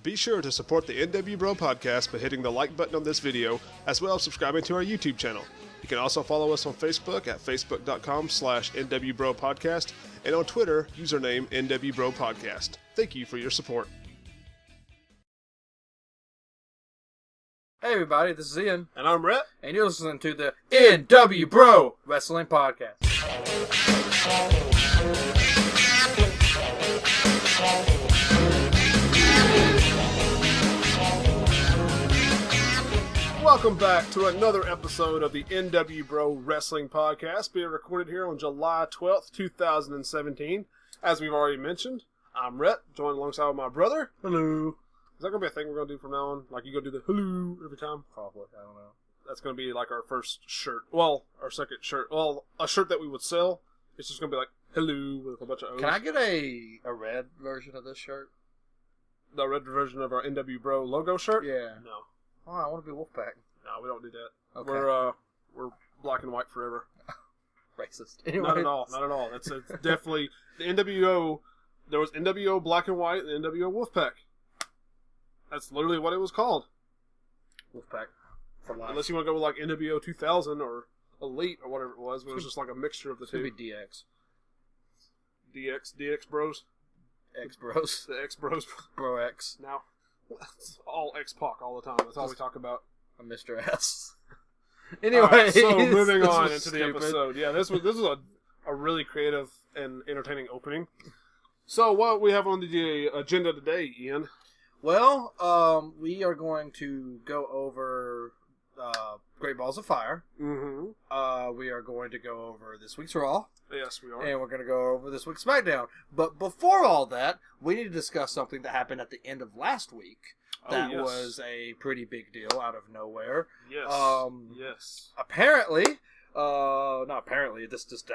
Be sure to support the n.W.bro podcast by hitting the like button on this video, as well as subscribing to our YouTube channel. You can also follow us on Facebook at facebook.com/n.w.bro podcast and on Twitter, username n.w.bro podcast. Thank you for your support. Hey everybody, this is Ian. And I'm Rhett. And you're listening to the n.w.bro Wrestling Podcast. Welcome back to another episode of the n.w.bro Wrestling Podcast, being recorded here on July 12th, 2017. As we've already mentioned, I'm Rhett, joined alongside my brother. Hello. Is that going to be a thing we're going to do from now on? Like, you go do the hello every time? Probably, I don't know. That's going to be like our first shirt. Well, our second shirt. Well, a shirt that we would sell. It's just going to be like, hello, with a bunch of O's. Can I get a red version of this shirt? The red version of our n.w.bro logo shirt? Yeah. No. Oh, I want to be Wolfpack. No, we don't do that. Okay. We're black and white forever. Racist. Anyway. Not at all. Not at all. It's definitely the NWO. There was NWO Black and White and NWO Wolfpack. That's literally what it was called. Wolfpack for life. Unless you want to go with like NWO 2000 or Elite or whatever it was, but it was just like a mixture of the two. It could be DX. DX Bros. X Bros. The X Bros. Bro X. Now, it's all X-Pac all the time. That's all we talk about. A Mr. S. Anyway, right, so moving on into stupid. the episode. Yeah, this was a really creative and entertaining opening. So what we have on the agenda today, Ian? Well, we are going to go over Great Balls of Fire. Mm-hmm. We are going to go over this week's Raw. Yes, we are. And we're going to go over this week's SmackDown. But before all that, we need to discuss something that happened at the end of last week. That was a pretty big deal out of nowhere. Yes. Yes. Apparently, not apparently, this just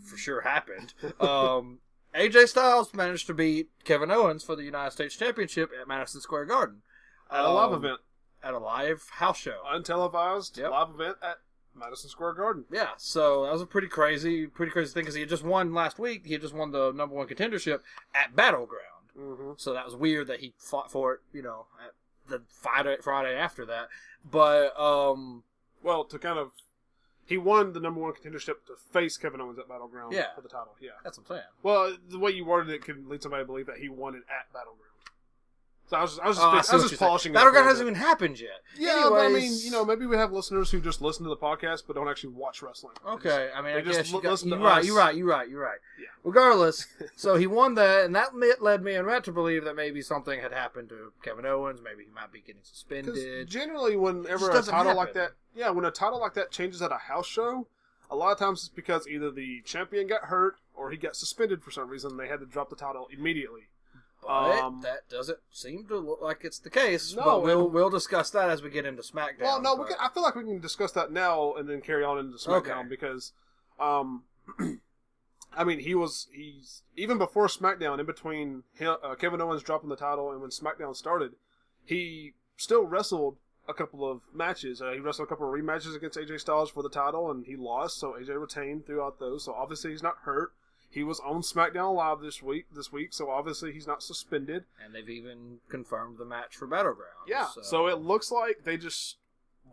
for sure happened. AJ Styles managed to beat Kevin Owens for the United States Championship at Madison Square Garden. At a live event. At a live house show. Untelevised live event at Madison Square Garden. Yeah, so that was a pretty crazy thing because he had just won last week. He had just won the number one contendership at Battleground. Mm-hmm. So that was weird that he fought for it, at the Friday after that. But, well, he won the number one contendership to face Kevin Owens at Battleground for the title. Yeah. That's what I'm saying. Well, the way you worded it could lead somebody to believe that he won it at Battleground. So I was just polishing it. Battleground hasn't even happened yet. Yeah, but I mean, maybe we have listeners who just listen to the podcast but don't actually watch wrestling. Okay, I mean, I guess you're right. Yeah. Regardless, so he won that, and that led me and Rhett to believe that maybe something had happened to Kevin Owens. Maybe he might be getting suspended. Because generally, whenever a title like that changes at a house show, a lot of times it's because either the champion got hurt or he got suspended for some reason. They had to drop the title immediately. But that doesn't seem to look like it's the case. No, but we'll discuss that as we get into SmackDown. Well, no, I feel like we can discuss that now and then carry on into SmackDown because, I mean, he's even before SmackDown, in between Kevin Owens dropping the title and when SmackDown started, he still wrestled a couple of matches. He wrestled a couple of rematches against AJ Styles for the title, and he lost, so AJ retained throughout those. So obviously he's not hurt. He was on SmackDown Live this week, so obviously he's not suspended. And they've even confirmed the match for Battleground. Yeah, so it looks like they just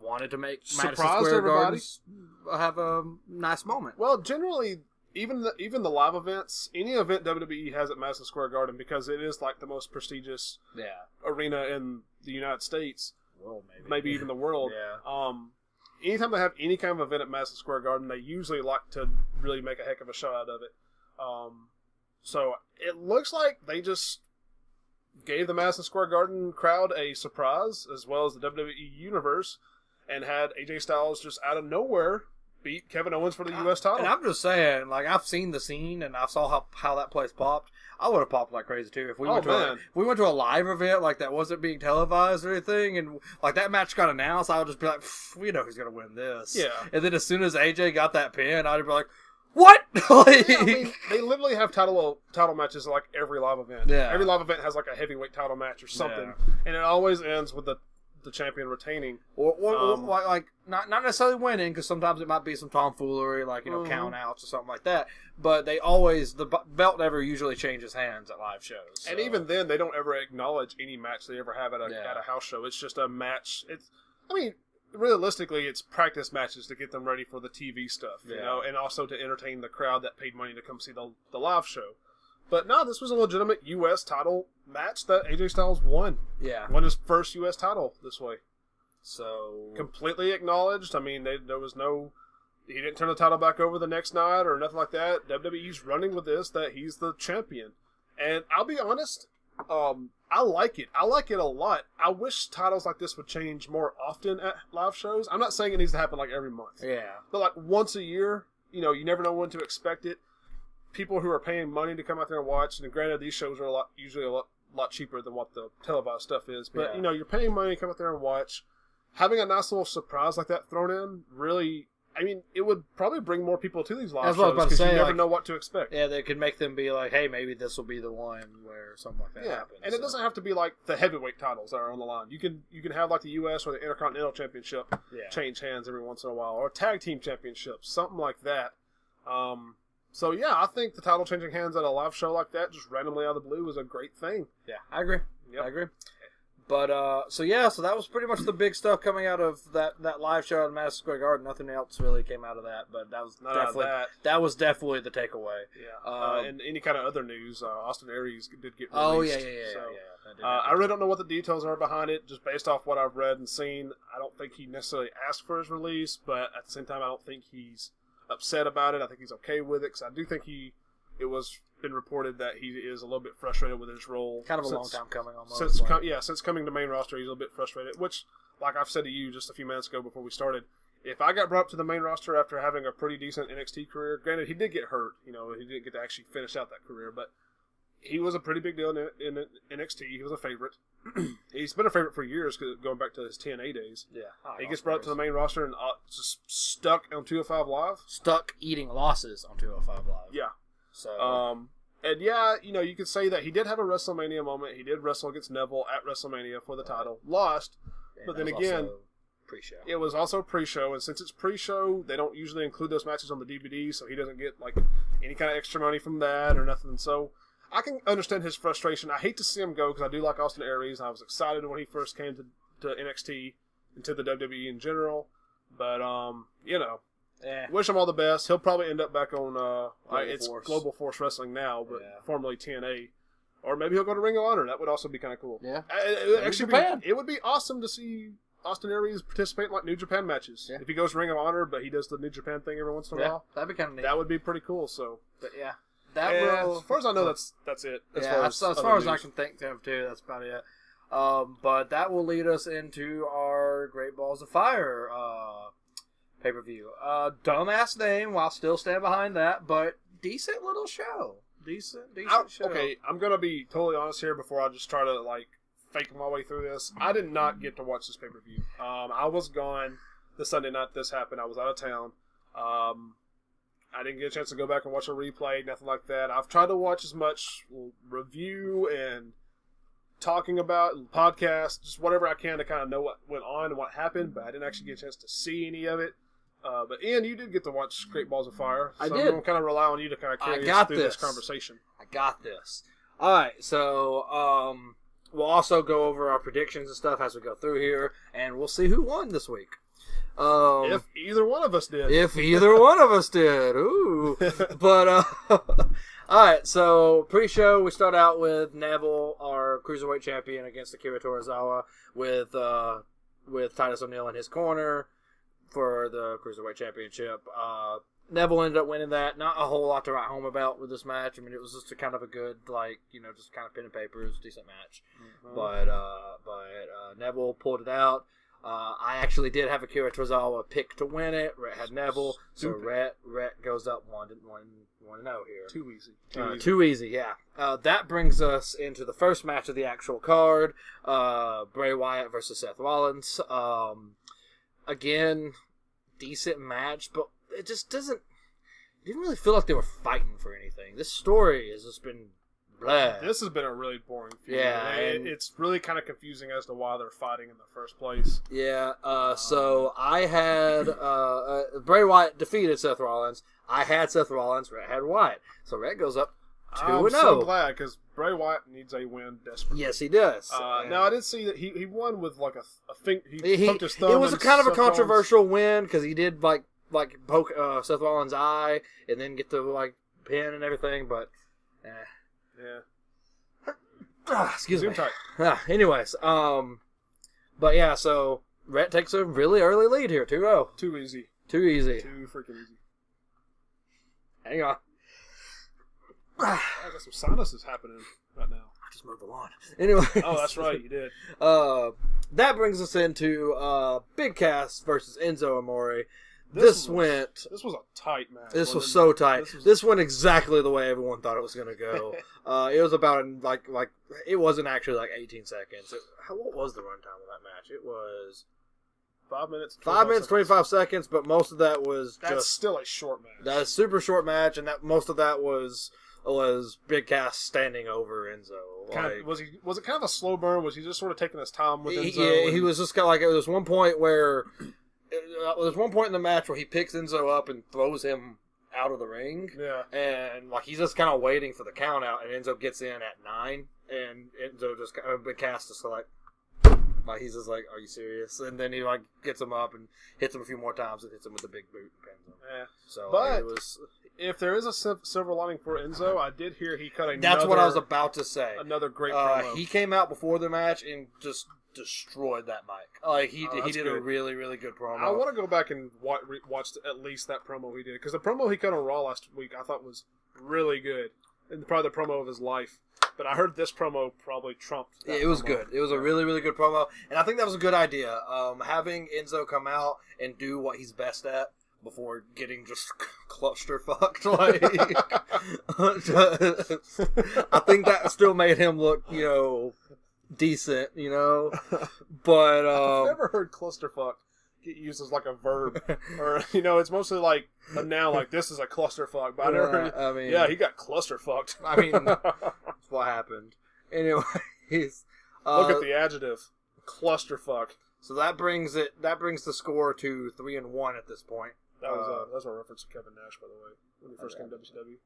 wanted to make surprised Madison Square everybody. Garden have a nice moment. Well, generally, even the live events, any event WWE has at Madison Square Garden, because it is like the most prestigious arena in the United States, maybe even the world. Yeah. Anytime they have any kind of event at Madison Square Garden, they usually like to really make a heck of a show out of it. So it looks like they just gave the Madison Square Garden crowd a surprise, as well as the WWE Universe, and had AJ Styles just out of nowhere beat Kevin Owens for the U.S. title. And I'm just saying, like, I've seen the scene and I saw how that place popped. I would have popped like crazy too if we went to a live event like that wasn't being televised or anything, and like that match got announced. I would just be like, we know who's gonna win this. Yeah. And then as soon as AJ got that pin, I'd be like, what? Like, yeah, I mean, they literally have title matches like every live event. Yeah. Every live event has like a heavyweight title match or something, and it always ends with the the champion retaining. Or like, not necessarily winning, because sometimes it might be some tomfoolery, like, count outs or something like that. But they always, the belt never usually changes hands at live shows. So. And even then, they don't ever acknowledge any match they ever have at a house show. It's just a match. Realistically, it's practice matches to get them ready for the TV stuff, you know, and also to entertain the crowd that paid money to come see the live show. But no, this was a legitimate U.S. title match that AJ Styles won. Yeah. Won his first U.S. title this way. So. Completely acknowledged. I mean, there was no... He didn't turn the title back over the next night or nothing like that. WWE's running with this, that he's the champion. And I'll be honest, I like it. I like it a lot. I wish titles like this would change more often at live shows. I'm not saying it needs to happen like every month. Yeah. But like once a year, you know, you never know when to expect it. People who are paying money to come out there and watch, and granted these shows are usually a lot cheaper than what the televised stuff is, but you know, you're paying money to come out there and watch. Having a nice little surprise like that thrown in, really, I mean, it would probably bring more people to these live shows because you never know what to expect. Yeah, they could make them be like, hey, maybe this will be the one where something like that happens. And it doesn't have to be like the heavyweight titles that are on the line. You can have like the U.S. or the Intercontinental Championship change hands every once in a while, or tag team championships, something like that. So yeah, I think the title changing hands at a live show like that, just randomly out of the blue, is a great thing. Yeah, I agree. Yep. I agree. But so that was pretty much the big stuff coming out of that live show at Madison Square Garden. Nothing else really came out of that, but that was definitely the takeaway. Yeah. And any kind of other news, Austin Aries did get released. Oh yeah. I really don't know what the details are behind it. Just based off what I've read and seen, I don't think he necessarily asked for his release, but at the same time, I don't think he's upset about it. I think he's okay with it, because I do think it was been reported that he is a little bit frustrated with his role. Kind of a long time coming almost. Since coming to main roster, he's a little bit frustrated, which, like I've said to you just a few minutes ago before we started, if I got brought up to the main roster after having a pretty decent NXT career, granted, he did get hurt, you know, he didn't get to actually finish out that career, but he was a pretty big deal in NXT. He was a favorite. He's been a favorite for years, going back to his TNA days. Yeah. He gets brought up to the main roster and just stuck on 205 Live. Stuck eating losses on 205 Live. Yeah. So. And yeah, you know, you could say that he did have a WrestleMania moment. He did wrestle against Neville at WrestleMania for the title. Lost. But then again, pre-show. It was also pre-show, and since it's pre-show, they don't usually include those matches on the DVD, so he doesn't get like any kind of extra money from that or nothing. So I can understand his frustration. I hate to see him go, because I do like Austin Aries. I was excited when he first came to NXT and to the WWE in general. But, you know, wish him all the best. He'll probably end up back on, Global Force Wrestling now, but formerly TNA. Or maybe he'll go to Ring of Honor. That would also be kind of cool. Yeah. It would be awesome to see Austin Aries participate in like New Japan matches. Yeah. If he goes to Ring of Honor, but he does the New Japan thing every once in a while. That'd be kind of neat. That would be pretty cool. So, but yeah. As far as I know, that's it. As far as I can think of too, that's about it. But that will lead us into our Great Balls of Fire pay-per-view. Dumbass name, while still stand behind that, but decent little show. Decent show. Okay, I'm gonna be totally honest here before I just try to like fake my way through this. I did not get to watch this pay-per-view. I was gone the Sunday night this happened. I was out of town. I didn't get a chance to go back and watch a replay, nothing like that. I've tried to watch as much review and talking about and podcast, just whatever I can to kind of know what went on and what happened, but I didn't actually get a chance to see any of it. But Ian, you did get to watch Great Balls of Fire. So I did. I'm going to kind of rely on you to kind of carry us through this conversation. I got this. All right, so we'll also go over our predictions and stuff as we go through here, and we'll see who won this week. If either one of us did. Ooh. But, alright, so pre-show, we start out with Neville, our Cruiserweight champion, against Akira Tozawa, with Titus O'Neil in his corner for the Cruiserweight Championship. Neville ended up winning that. Not a whole lot to write home about with this match. I mean, it was just a kind of a good, like, you know, just kind of pen and papers, decent match. Mm-hmm. But Neville pulled it out. I actually did have Akira Tozawa pick to win it. Rhett had Neville, so Rhett goes up 1-0 here. Too easy, yeah. That brings us into the first match of the actual card: Bray Wyatt versus Seth Rollins. Again, decent match, but it just didn't really feel like they were fighting for anything. This story has just been blah. This has been a really boring feud. Yeah, it's really kind of confusing as to why they're fighting in the first place. Yeah, so I had Bray Wyatt defeated Seth Rollins. I had Seth Rollins. Rhett had Wyatt. So Rhett goes up 2-0. I'm so glad, because Bray Wyatt needs a win desperately. Yes, he does. Now, I did see that he won with like a thing. He poked his thumb. It was a kind of a Seth controversial win, because he did like poke Seth Rollins' eye and then get the like pin and everything, but excuse me. Anyways, but yeah, so Rhett takes a really early lead here, 2-0. Too easy. Too easy. Too freaking easy. Hang on. I got some sinuses happening right now. I just mowed the lawn. Anyway. Oh, that's right, you did. That brings us into Big Cass versus Enzo Amore. This was a tight match. This was so tight. This went exactly the way everyone thought it was going to go. It was about like it wasn't actually like 18 seconds. What was the runtime of that match? It was 5 minutes. 5 minutes 25 seconds, but most of that was that's still a short match. That's a super short match, and that most of that was Big Cass standing over Enzo. Was it kind of a slow burn? Was he just sort of taking his time with Enzo? Yeah, he was just kind of like, there was one point where there's one point in the match where he picks Enzo up and throws him out of the ring. Yeah. And like he's just kind of waiting for the count out, and Enzo gets in at 9, and Enzo just Big Cass just like he's just like, are you serious? And then he like gets him up and hits him a few more times and hits him with the big boot and pins him. Yeah. So but it was. If there is a silver lining for Enzo, I did hear he cut That's what I was about to say. Another great promo. He came out before the match and just destroyed that mic. Like he did a really, really good promo. I want to go back and watch at least that promo he did, because the promo he cut on Raw last week I thought was really good, and probably the promo of his life. But I heard this promo probably trumped that. It was promo. good. It was a really, really good promo, and I think that was a good idea. Having Enzo come out and do what he's best at before getting just clusterfucked. Like, I think that still made him look, decent, But I've never heard clusterfuck get used as like a verb, or it's mostly like a noun. Like, this is a clusterfuck. But I never heard. I mean, yeah, he got clusterfucked. I mean, that's what happened. Anyways, look at the adjective, clusterfuck. So that brings the score to 3-1 at this point. That was a reference to Kevin Nash, by the way, when he first came to WCW.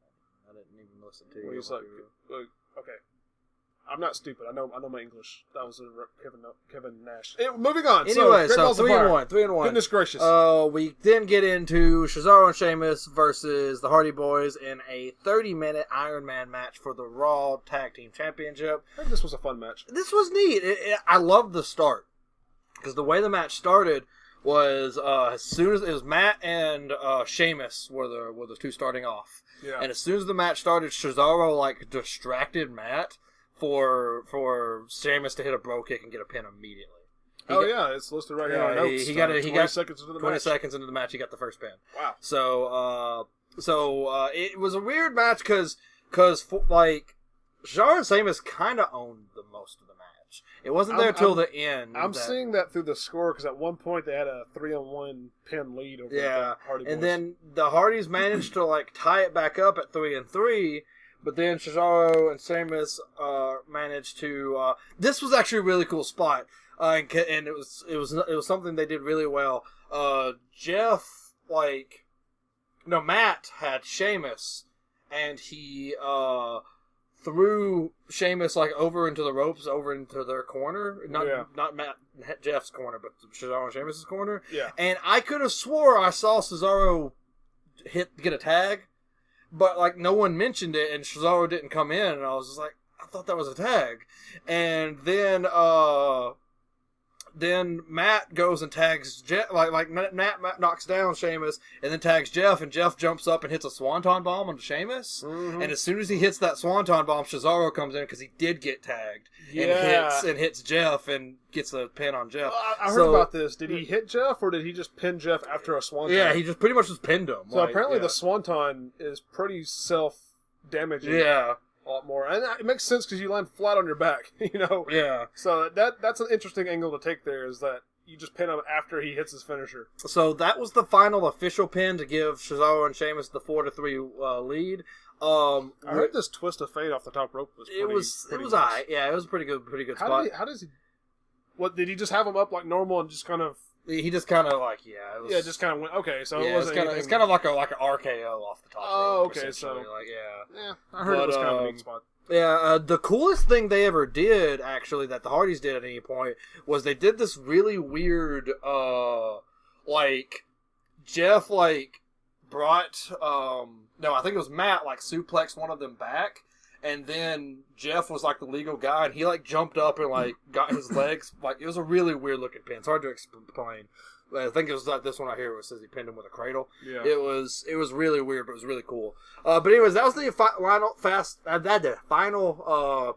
I didn't even listen to you. He's like, okay, I'm not stupid. I know my English. That was Kevin Nash. Moving on. Anyway, so 3-1. Goodness gracious. We then get into Cesaro and Sheamus versus the Hardy Boys in a 30-minute Iron Man match for the Raw Tag Team Championship. I think this was a fun match. This was neat. I loved the start, because the way the match started was as soon as it was Matt and Sheamus were the two starting off. Yeah. And as soon as the match started, Cesaro distracted Matt for Sheamus to hit a bro kick and get a pin immediately. It's listed right here on notes. He got 20 seconds into the 20 match. seconds into the match, he got the first pin. Wow. So it was a weird match because Cesaro and Sheamus kind of owned the most of the match. It wasn't there till the end. I'm seeing that through the score, because at one point they had a 3-1 pin lead over the Hardy Boys. And then the Hardys managed to tie it back up at 3-3. But then Cesaro and Sheamus managed to. This was actually a really cool spot, and it was something they did really well. Matt had Sheamus, and he threw Sheamus over into the ropes, over into their corner. Not Jeff's corner, but Cesaro and Sheamus' corner. Yeah. And I could have swore I saw Cesaro get a tag, but no one mentioned it, and Cesaro didn't come in, and I was just like, I thought that was a tag. And then Matt goes and tags Jeff, Matt knocks down Sheamus, and then tags Jeff, and Jeff jumps up and hits a Swanton bomb on Sheamus. Mm-hmm. And as soon as he hits that Swanton bomb, Cesaro comes in, because he did get tagged, and hits Jeff and gets a pin on Jeff. I heard about this. Did he hit Jeff, or did he just pin Jeff after a Swanton? Yeah, he just pretty much just pinned him. So apparently the Swanton is pretty self-damaging. Yeah. A lot more, and it makes sense because you land flat on your back, Yeah. So that's an interesting angle to take. There is that you just pin him after he hits his finisher. So that was the final official pin to give Cesaro and Sheamus the 4-3 lead. I heard this twist of fate off the top rope was pretty, it was nice. alright. Yeah, it was a pretty good spot. How does he? What did he just have him up like normal and just kind of? He just kind of like just kind of went okay. So it wasn't. It's kind of like an RKO off the top. Oh, okay. So like I heard it was kind of a neat spot. Yeah, the coolest thing they ever did, actually, that the Hardys did at any point, was they did this really weird, like, Jeff, like, brought, no, I think it was Matt, like, suplexed one of them back, and then Jeff was, like, the legal guy, and he, like, jumped up and, like, got his legs, like, it was a really weird-looking pin. It's hard to explain. I think it was like this one right here where it says he pinned him with a cradle. Yeah. It was really weird, but it was really cool. But anyways, that was the final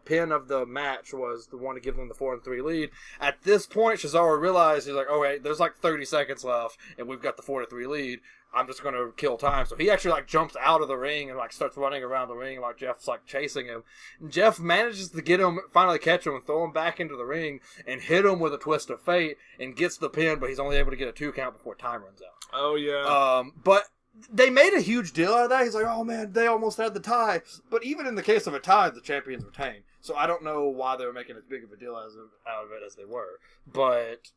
pin of the match, was the one to give them the 4-3 lead. At this point, Cesaro realized, he's like, oh wait, there's like 30 seconds left, and we've got the 4-3 lead. I'm just going to kill time. So he actually like jumps out of the ring and like starts running around the ring like Jeff's like chasing him. And Jeff manages to get him, finally catch him and throw him back into the ring and hit him with a twist of fate and gets the pin, but he's only able to get a 2 count before time runs out. Oh yeah. But they made a huge deal out of that. He's like, oh man, they almost had the tie. But even in the case of a tie, the champions retain. So I don't know why they were making as big of a deal out of it as they were. But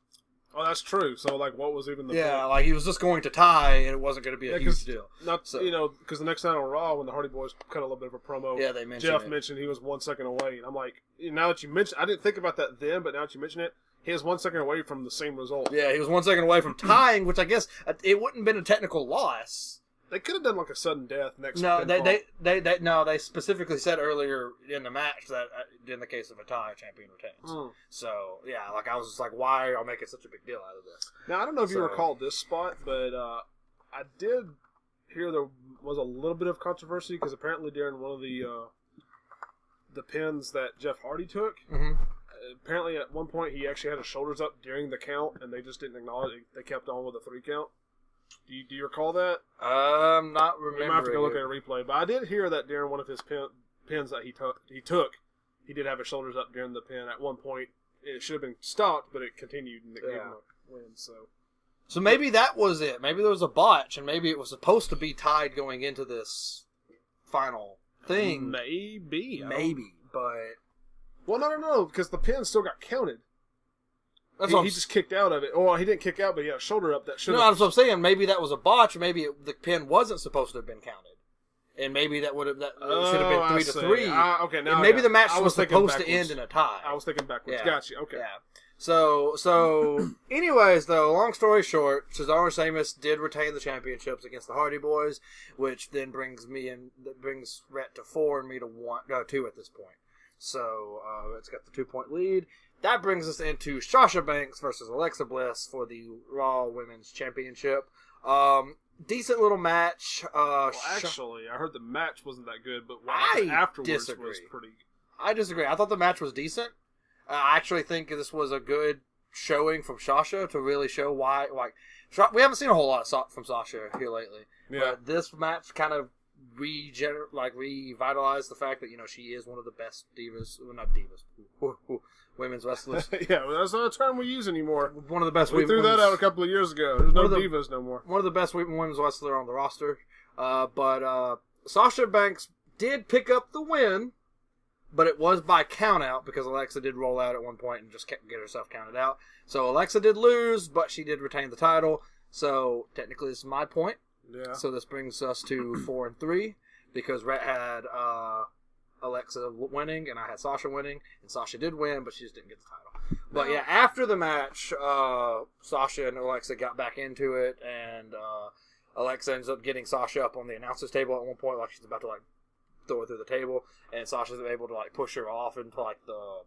oh, that's true. So, like, what was even the point? like, he was just going to tie, and it wasn't going to be a huge deal. Because the next night on Raw, when the Hardy Boys cut a little bit of a promo, they mentioned Jeff mentioned he was 1 second away. And I'm like, now that you mention, I didn't think about that then, but now that you mention it, he is 1 second away from the same result. Yeah, he was 1 second away from tying, which I guess it wouldn't have been a technical loss. They could have done like a sudden death next. No, they specifically said earlier in the match that in the case of a tie, champion retains. So yeah, like I was just like, why are y'all making such a big deal out of this? Now I don't know if you recall this spot, but I did hear there was a little bit of controversy because apparently during one of the pins that Jeff Hardy took, apparently at one point he actually had his shoulders up during the count, and they just didn't acknowledge it. They kept on with a 3 count. Do you recall that? I'm not remembering. You might have to go look at a replay, but I did hear that during one of his pins that he took, he did have his shoulders up during the pin at one point. It should have been stopped, but it continued and it gave him a win. So maybe that was it. Maybe there was a botch, and maybe it was supposed to be tied going into this final thing. Maybe, but well, no, because the pin still got counted. He just kicked out of it. Well, he didn't kick out, but he had a shoulder up that should have... No, that's what I'm saying. Maybe that was a botch. Maybe the pin wasn't supposed to have been counted. And maybe that should have been 3-3. Okay, now and maybe the match was supposed to end in a tie. I was thinking backwards. Yeah. Gotcha. Okay. Yeah. So anyways, though, long story short, Cesaro and Sheamus did retain the championships against the Hardy Boys, which then brings Rhett to 4 and me to 2 at this point. So it's got the 2-point lead. That brings us into Sasha Banks versus Alexa Bliss for the Raw Women's Championship. Decent little match. Actually, I heard the match wasn't that good, but what happened afterwards was pretty... I disagree. I thought the match was decent. I actually think this was a good showing from Sasha to really show why... we haven't seen a whole lot from Sasha here lately. Yeah. But this match kind of revitalized the fact that, she is one of the best divas... Well, not divas. Women's wrestlers. Yeah, that's not a term we use anymore. One of the best. We threw that out a couple of years ago. There's no divas no more. One of the best women's wrestlers on the roster. But Sasha Banks did pick up the win, but it was by count out because Alexa did roll out at one point and just get herself counted out. So Alexa did lose, but she did retain the title. So technically, this is my point. Yeah. So this brings us to 4-3 because Rhett had Alexa winning and I had Sasha winning, and Sasha did win, but she just didn't get the title. But yeah, after the match, Sasha and Alexa got back into it, and Alexa ends up getting Sasha up on the announcer's table at one point, like she's about to throw her through the table, and Sasha's able to push her off into the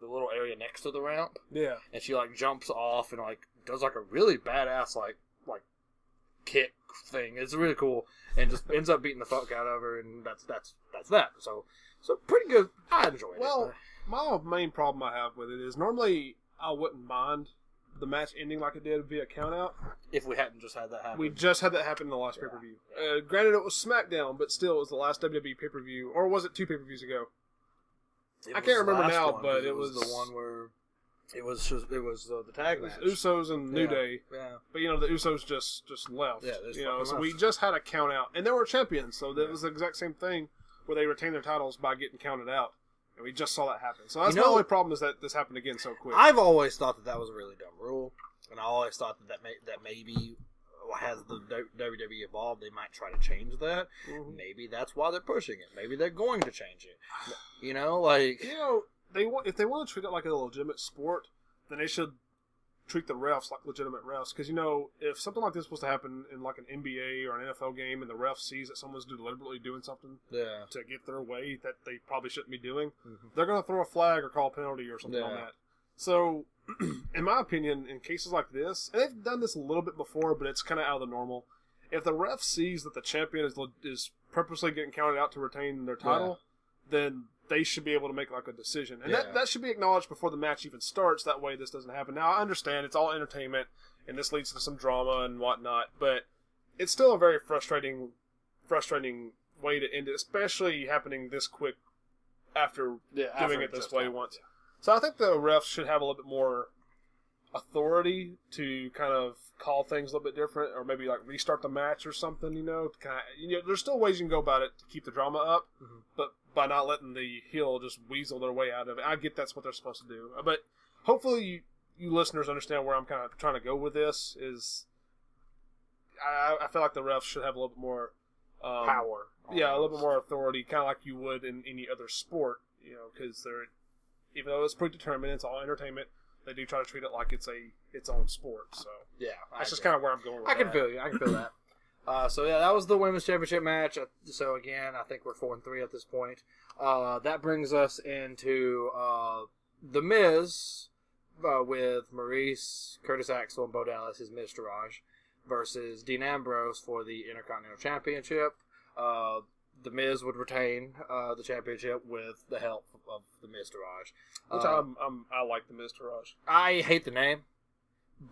little area next to the ramp. Yeah, and she jumps off and does a really badass kick thing. It's really cool, and just ends up beating the fuck out of her, and that's that. So pretty good. I enjoyed it. Well, my main problem I have with it is normally I wouldn't mind the match ending like it did via countout if we hadn't just had that happen. We just had that happen in the last pay-per-view. Granted, it was SmackDown, but still, it was the last WWE pay-per-view, or was it 2 pay-per-views ago? I can't remember now, but it was the one where It was the tag match. Usos and New Day. Yeah. But, the Usos just left. Yeah, so we just had a count out. And they were champions, so that was the exact same thing where they retained their titles by getting counted out. And we just saw that happen. So that's the only problem is that this happened again so quick. I've always thought that was a really dumb rule. And I always thought that maybe as the WWE evolved, they might try to change that. Mm-hmm. Maybe that's why they're pushing it. Maybe they're going to change it. If they want to treat it like a legitimate sport, then they should treat the refs like legitimate refs. Because, if something like this was to happen in like an NBA or an NFL game and the ref sees that someone's deliberately doing something to get their way that they probably shouldn't be doing, they're going to throw a flag or call a penalty or something on that. So, in my opinion, in cases like this, and they've done this a little bit before, but it's kind of out of the normal. If the ref sees that the champion is purposely getting counted out to retain their title, then they should be able to make like a decision. And that should be acknowledged before the match even starts. That way this doesn't happen. Now, I understand it's all entertainment, and this leads to some drama and whatnot, but it's still a very frustrating way to end it, especially happening this quick after doing it this way once. Yeah. So I think the refs should have a little bit more authority to kind of call things a little bit different, or maybe like restart the match or something. There's still ways you can go about it to keep the drama up, but by not letting the heel just weasel their way out of it. I get that's what they're supposed to do, but hopefully you listeners understand where I'm kind of trying to go with this. Is I feel like the refs should have a little bit more power. Yeah, a little bit more authority, kind of like you would in any other sport. Because they're, even though it's predetermined, it's all entertainment. They do try to treat it like it's its own sport. So that's just kind of where I'm going with I can feel you. I can feel that. That was the women's championship match. So again, I think we're 4-3 at this point. That brings us into The Miz with Maurice, Curtis Axel, and Bo Dallas, his Miztourage, versus Dean Ambrose for the Intercontinental Championship. The Miz would retain the championship with the help of the Miztourage. Which I like the Miztourage. I hate the name,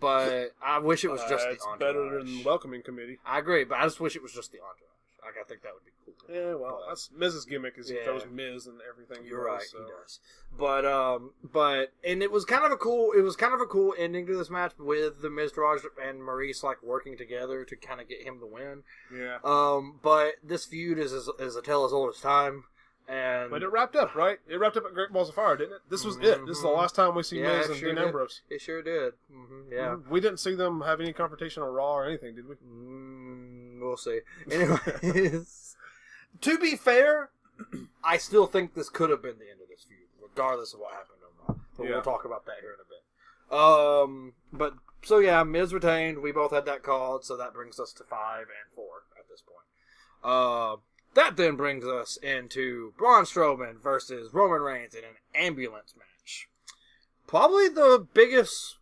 but I wish it was just the Entourage. It's better than Welcoming Committee. I agree, but I just wish it was just the Entourage. I think that would be cool. Yeah, well, that's Miz's gimmick is he throws Miz and everything. You're right, he does. But and it was kind of a cool ending to this match with the Miztourage and Maurice like working together to kind of get him the win. Yeah. But this feud is a tale as old as time. But it wrapped up, right? It wrapped up at Great Balls of Fire, didn't it? This was it. This is the last time we see Miz and Dean Ambrose. It sure did. Mm-hmm, yeah. We didn't see them have any confrontation on Raw or anything, did we? We'll see. Anyways, to be fair, I still think this could have been the end of this feud, regardless of what happened on Raw. But we'll talk about that here in a bit. Miz retained. We both had that called, so that brings us to 5 and 4 at this point. That then brings us into Braun Strowman versus Roman Reigns in an ambulance match. Probably the biggest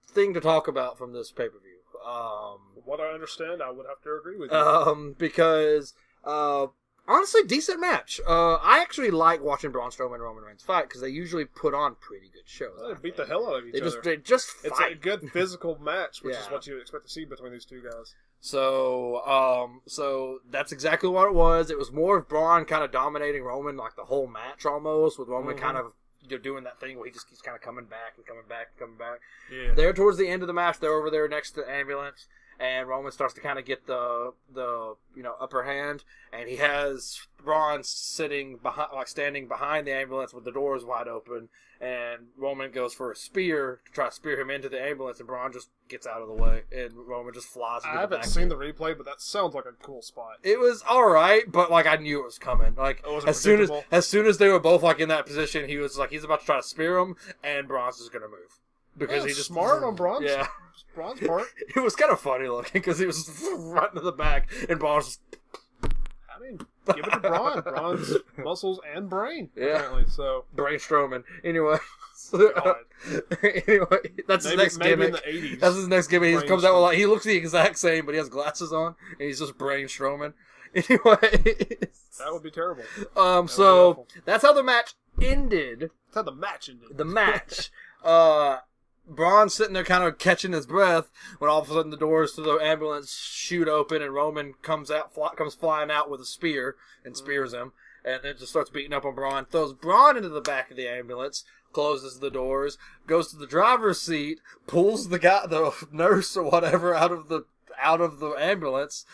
thing to talk about from this pay-per-view. From what I understand, I would have to agree with you. Because, honestly, decent match. I actually like watching Braun Strowman and Roman Reigns fight because they usually put on pretty good shows. They beat the hell out of each other. They just fight. It's a good physical match, which is what you would expect to see between these two guys. So that's exactly what it was. It was more of Braun kind of dominating Roman like the whole match almost, with Roman kind of doing that thing where he just keeps kind of coming back. Yeah. There towards the end of the match, they're over there next to the ambulance, and Roman starts to kind of get the upper hand, and he has Braun standing behind the ambulance with the doors wide open, and Roman goes for a spear to try to spear him into the ambulance, and Braun just gets out of the way, and Roman just flies into the back. I haven't seen the replay, but that sounds like a cool spot. It was alright, but I knew it was coming. As soon as they were both in that position, he was he's about to try to spear him, and Braun's just gonna move. Because he's just smart on Braun's part. It was kind of funny looking because he was right into the back, and Braun's just... give it to Braun. Braun's muscles and brain, apparently. So Braun Strowman. Anyway, that's his next gimmick. In the 80s, that's his next gimmick. He comes out with he looks the exact same, but he has glasses on, and he's just Braun Strowman. Anyway, that would be terrible. So that's how the match ended. That's how the match ended. The match. Braun's sitting there kind of catching his breath when all of a sudden the doors to the ambulance shoot open and Roman comes flying out with a spear and spears him, and then just starts beating up on Braun, throws Braun into the back of the ambulance, closes the doors, goes to the driver's seat, pulls the nurse or whatever out of the ambulance,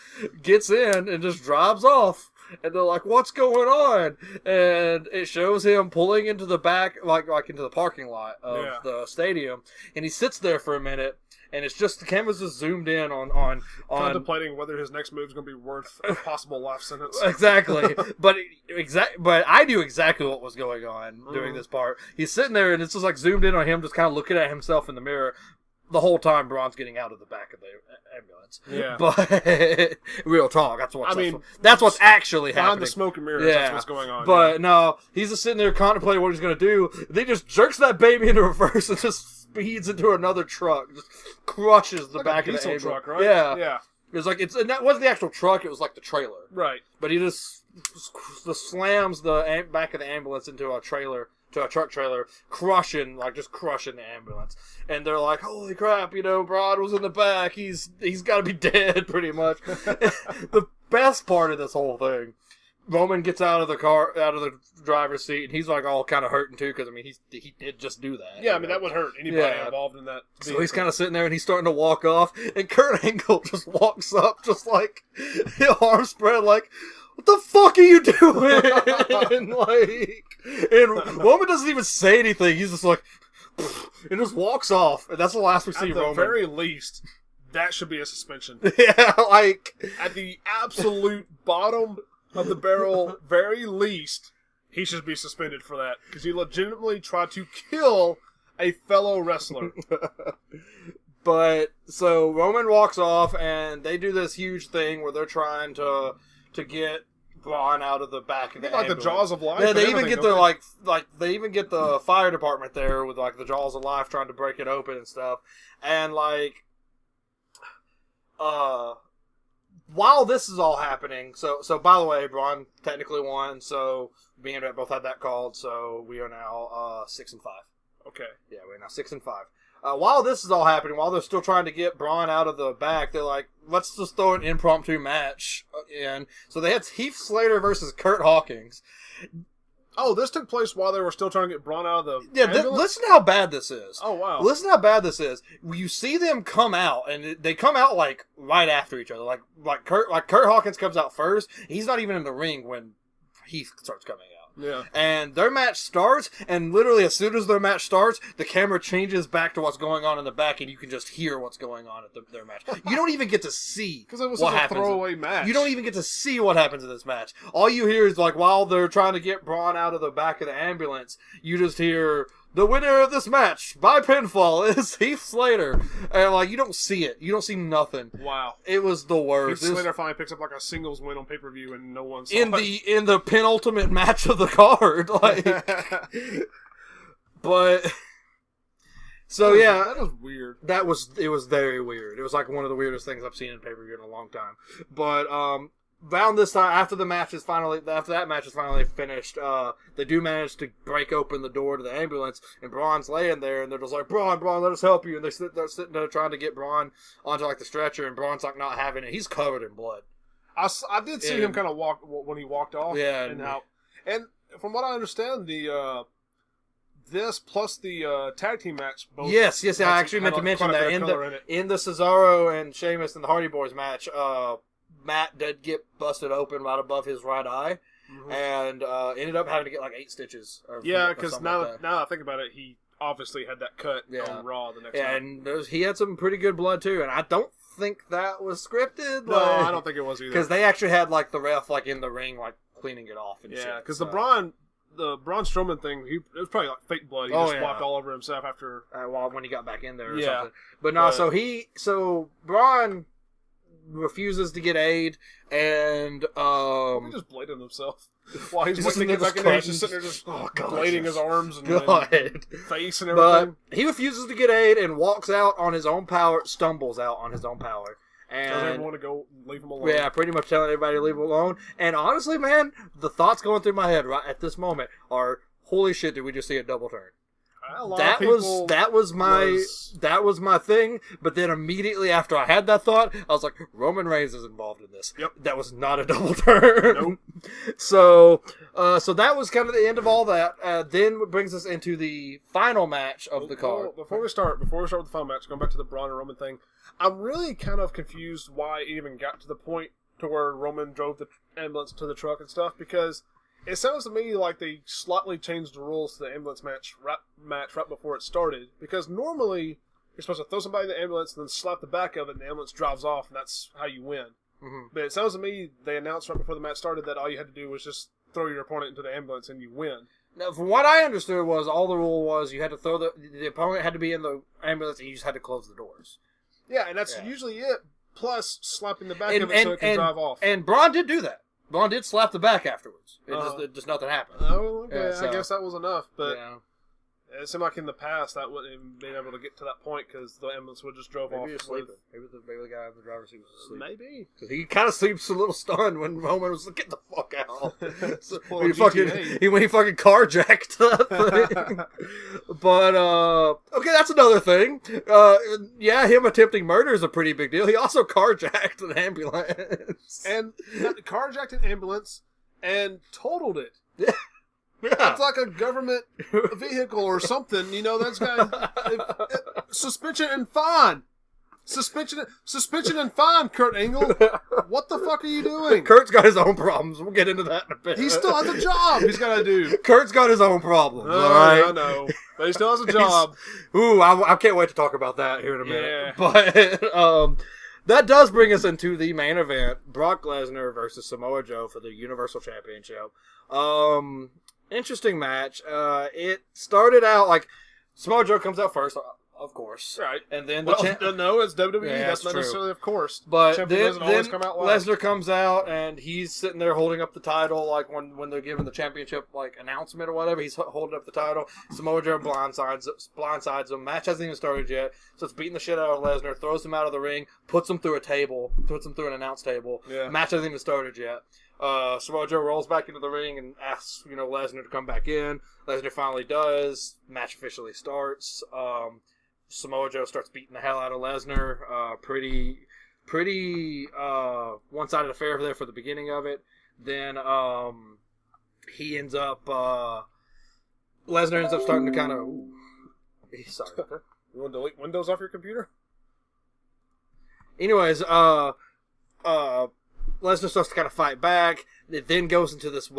gets in, and just drives off. And they're like, "What's going on?" And it shows him pulling into the back, like into the parking lot of the stadium. And he sits there for a minute, and it's just the camera's just zoomed in on contemplating whether his next move is going to be worth a possible life sentence. Exactly, but I knew exactly what was going on during this part. He's sitting there, and it's just like zoomed in on him, just kind of looking at himself in the mirror. The whole time, Braun's getting out of the back of the ambulance. Yeah. But real talk, that's what's actually happening. Behind the smoke and mirrors, that's what's going on. But no, he's just sitting there contemplating what he's going to do. Then he just jerks that baby into reverse and just speeds into another truck. Just crushes the back of the ambulance. Truck, right? Yeah. It was like, and that wasn't the actual truck, it was like the trailer. Right. But he just slams the back of the ambulance into a trailer. To a truck trailer, crushing the ambulance. And they're like, "Holy crap, Braun was in the back. He's got to be dead, pretty much." The best part of this whole thing, Roman gets out of the driver's seat, and he's like all kind of hurting too, because he did just do that. Yeah, that would hurt anybody involved in that. So he's kind of sitting there, and he's starting to walk off, and Kurt Angle just walks up, just like arms spread, like, "What the fuck are you doing?" And Roman doesn't even say anything. He's just like, and just walks off. And that's the last we see Roman. At the very least, that should be a suspension. Yeah, at the absolute bottom of the barrel, very least, he should be suspended for that. Because he legitimately tried to kill a fellow wrestler. But, so Roman walks off, and they do this huge thing where they're trying to get Braun out of the back of the ambulance. Like the jaws of life. Yeah, they even get they even get the fire department there with like the jaws of life trying to break it open and stuff. And while this is all happening, so by the way, Braun technically won. So me and Rhett both had that called. So we are now 6-5. Okay. Yeah, we're now 6-5. While this is all happening, while they're still trying to get Braun out of the back, they're like, "Let's just throw an impromptu match in." So they had Heath Slater versus Kurt Hawkins. Oh, this took place while they were still trying to get Braun out of the ambulance? Listen to how bad this is. Oh, wow. Listen how bad this is. You see them come out, and they come out like right after each other. Like Kurt Hawkins comes out first. He's not even in the ring when Heath starts coming out. Yeah. And their match starts, and literally as soon as their match starts, the camera changes back to what's going on in the back, and you can just hear what's going on at their match. You don't even get to see because it was such a throwaway match. You don't even get to see what happens in this match. All you hear is, like, while they're trying to get Braun out of the back of the ambulance, you just hear, "The winner of this match by pinfall is Heath Slater." And, like, you don't see it. You don't see nothing. Wow. It was the worst. Heath Slater finally picks up, like, a singles win on pay-per-view, and no one saw it. In the penultimate match of the card. Like, but... So, yeah. That was weird. It was very weird. It was, like, one of the weirdest things I've seen in pay-per-view in a long time. But, around this time, after that match is finally finished, they do manage to break open the door to the ambulance, and Braun's laying there, and they're just like, Braun, let us help you. And they're sitting there trying to get Braun onto like the stretcher, and Braun's like not having it. He's covered in blood. I did see him kind of walk when he walked off. Yeah, and from what I understand, the this plus the tag team match. Both yes. I actually meant to mention that in the Cesaro and Sheamus and the Hardy Boys match. Matt did get busted open right above his right eye, and ended up having to get like 8 stitches. Yeah, because now I think about it, he obviously had that cut on Raw the next time. And he had some pretty good blood too, and I don't think that was scripted. No, I don't think it was either. Because they actually had like the ref like in the ring like cleaning it off and shit. Yeah, because the Braun Strowman thing, it was probably like fake blood. He just wiped all over himself after when he got back in there or something. But no, so Braun refuses to get aid, and he just bladed himself while he's waiting to get back in there. He's just sitting there just blading his arms and face and everything. But he refuses to get aid and walks out on his own power, stumbles out on his own power. And tells everyone to go leave him alone. Yeah, pretty much telling everybody to leave him alone. And honestly, man, the thoughts going through my head right at this moment are, holy shit, did we just see a double turn? That was my thing. But then immediately after I had that thought, I was like, Roman Reigns is involved in this. Yep. That was not a double turn. Nope. So that was kind of the end of all that. Then it brings us into the final match of the card. Before we start with the final match, going back to the Braun and Roman thing, I'm really kind of confused why it even got to the point to where Roman drove the ambulance to the truck and stuff, because it sounds to me like they slightly changed the rules to the ambulance match right before it started. Because normally, you're supposed to throw somebody in the ambulance and then slap the back of it and the ambulance drives off and that's how you win. Mm-hmm. But it sounds to me they announced right before the match started that all you had to do was just throw your opponent into the ambulance and you win. Now, from what I understood was, all the rule was you had to throw the opponent had to be in the ambulance and you just had to close the doors. Yeah, and that's usually it. Plus slapping the back of it so it can drive off. And Braun did do that. Braun did slap the back afterwards. Just nothing happened. Oh, okay. Yeah, I guess that was enough. But yeah. It seemed like in the past that wouldn't have been able to get to that point because the ambulance would just drove off. Maybe he was sleeping. Maybe the guy in the driver's seat was asleep. Maybe. Because he kind of sleeps a little stunned when Roman was like, get the fuck out. So, when he fucking carjacked that thing. But, okay, that's another thing. Him attempting murder is a pretty big deal. He also carjacked an ambulance. And carjacked an ambulance and totaled it. Yeah. Yeah. It's like a government vehicle or something, that's got suspension and fine. Suspension and fine, Kurt Angle. What the fuck are you doing? Kurt's got his own problems. We'll get into that in a bit. He still has a job he's got to do. Kurt's got his own problems, all right? I know. But he still has a job. I can't wait to talk about that here in a minute. Yeah. But that does bring us into the main event, Brock Lesnar versus Samoa Joe for the Universal Championship. Interesting match. It started out like Samoa Joe comes out first, of course. Right. And then no, it's WWE. Yeah, that's not true. Necessarily of course. But then come out Lesnar comes out and he's sitting there holding up the title like when they're giving the championship like announcement or whatever. He's holding up the title. Samoa Joe blindsides him. Match hasn't even started yet. So it's beating the shit out of Lesnar, throws him out of the ring, puts him through an announce table. Yeah. Match hasn't even started yet. Samoa Joe rolls back into the ring and asks, Lesnar to come back in. Lesnar finally does. Match officially starts. Samoa Joe starts beating the hell out of Lesnar. Pretty one-sided affair there for the beginning of it. Then he ends up Lesnar ends up starting to kind of. Sorry. You want to delete Windows off your computer? Anyways, Lesnar starts to kind of fight back. It then goes into this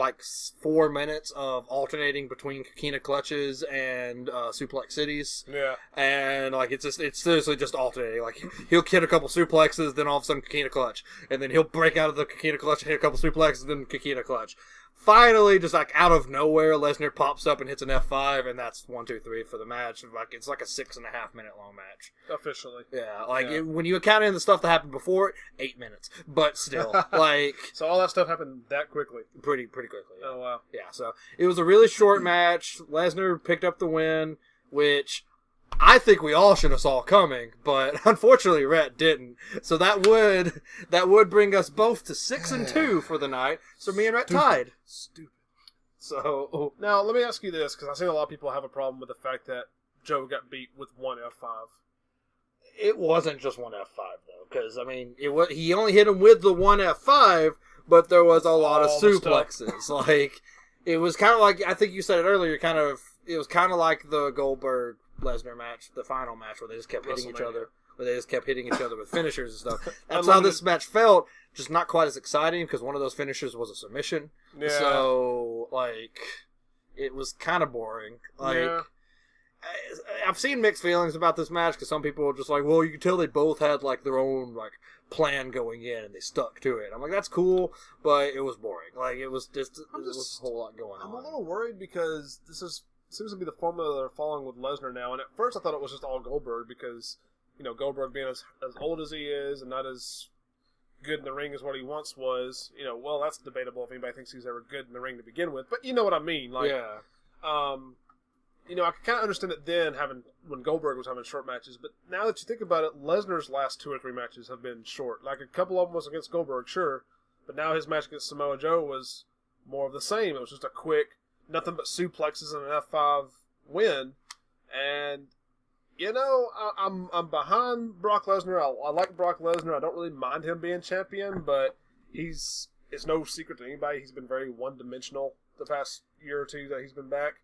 4 minutes of alternating between Coquina clutches and suplex cities. Yeah. And it's seriously just alternating. Like he'll hit a couple suplexes, then all of a sudden Coquina clutch, and then he'll break out of the Coquina clutch and hit a couple suplexes, then Coquina clutch. Finally, just like out of nowhere, Lesnar pops up and hits an F5, and that's 1, 2, 3 for the match. It's like a 6.5 minute long match. Officially. Yeah, when you account in the stuff that happened before, 8 minutes. But still, So all that stuff happened that quickly? Pretty quickly, yeah. Oh, wow. Yeah, so it was a really short match. Lesnar picked up the win, which I think we all should have saw coming, but unfortunately Rhett didn't. So that would bring us both to 6-2 for the night. So me and Rhett tied. Stupid. So now let me ask you this, because I think a lot of people have a problem with the fact that Joe got beat with one F5. It wasn't just one F5 though, because I mean, he only hit him with the one F5, but there was a lot of suplexes. Like it was kind of like, I think you said it earlier. It was kind of like the Goldberg Lesnar match, the final match, where they just kept hitting each other. With finishers and stuff. That's how this match felt. Just not quite as exciting because one of those finishers was a submission. Yeah. So it was kind of boring. I've seen mixed feelings about this match because some people were just like, well, you can tell they both had their own plan going in and they stuck to it. I'm like, that's cool, but it was boring. It was just there was a whole lot going on. I'm a little worried because this seems to be the formula they're following with Lesnar now. And at first I thought it was just all Goldberg because, Goldberg being as old as he is and not as good in the ring as what he once was, well, that's debatable if anybody thinks he's ever good in the ring to begin with. But you know what I mean. Yeah. I could kind of understand it then when Goldberg was having short matches. But now that you think about it, Lesnar's last 2 or 3 matches have been short. A couple of them was against Goldberg, sure. But now his match against Samoa Joe was more of the same. It was just a quick, nothing but suplexes and an F5 win. And, I'm behind Brock Lesnar. I like Brock Lesnar. I don't really mind him being champion, but it's no secret to anybody. He's been very one-dimensional the past year or two that he's been back.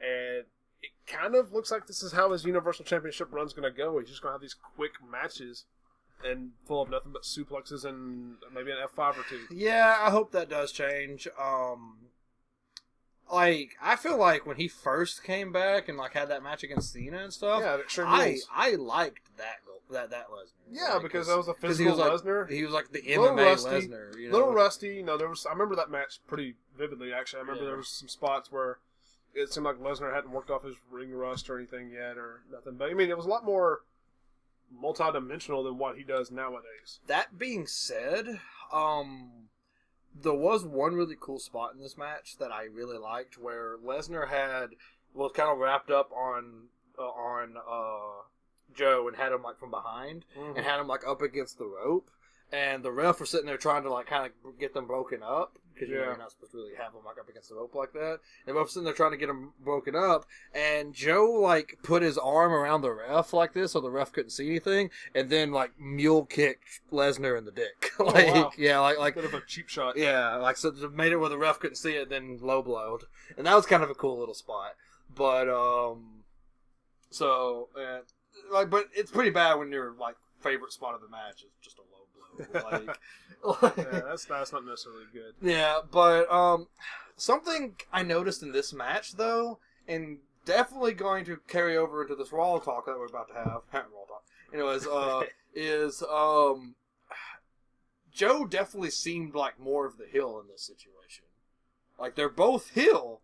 And it kind of looks like this is how his Universal Championship run's going to go. He's just going to have these quick matches and full of nothing but suplexes and maybe an F5 or two. Yeah, I hope that does change. I feel like when he first came back and had that match against Cena and stuff, I liked that Lesnar. Yeah, because that was a physical Lesnar. He was like the MMA Lesnar. Little rusty. I remember that match pretty vividly. Actually, I remember there was some spots where it seemed like Lesnar hadn't worked off his ring rust or anything yet or nothing. But it was a lot more multi-dimensional than what he does nowadays. That being said, there was one really cool spot in this match that I really liked, where Lesnar was kind of wrapped up on Joe and had him from behind and had him up against the rope, and the ref was sitting there trying to kind of get them broken up. Because you're not supposed to really have them up against the rope like that. And both sitting there trying to get them broken up. And Joe put his arm around the ref like this, so the ref couldn't see anything. And then mule kicked Lesnar in the dick. Wow. Yeah, bit of a cheap shot. Yeah, so it made it where the ref couldn't see it, then low blowed. And that was kind of a cool little spot. But but it's pretty bad when your favorite spot of the match is just a low blow. Yeah, that's not necessarily good. Yeah, but something I noticed in this match though, and definitely going to carry over into this Raw talk that we're about to have. Raw talk. Anyways, is Joe definitely seemed like more of the heel in this situation. They're both heel,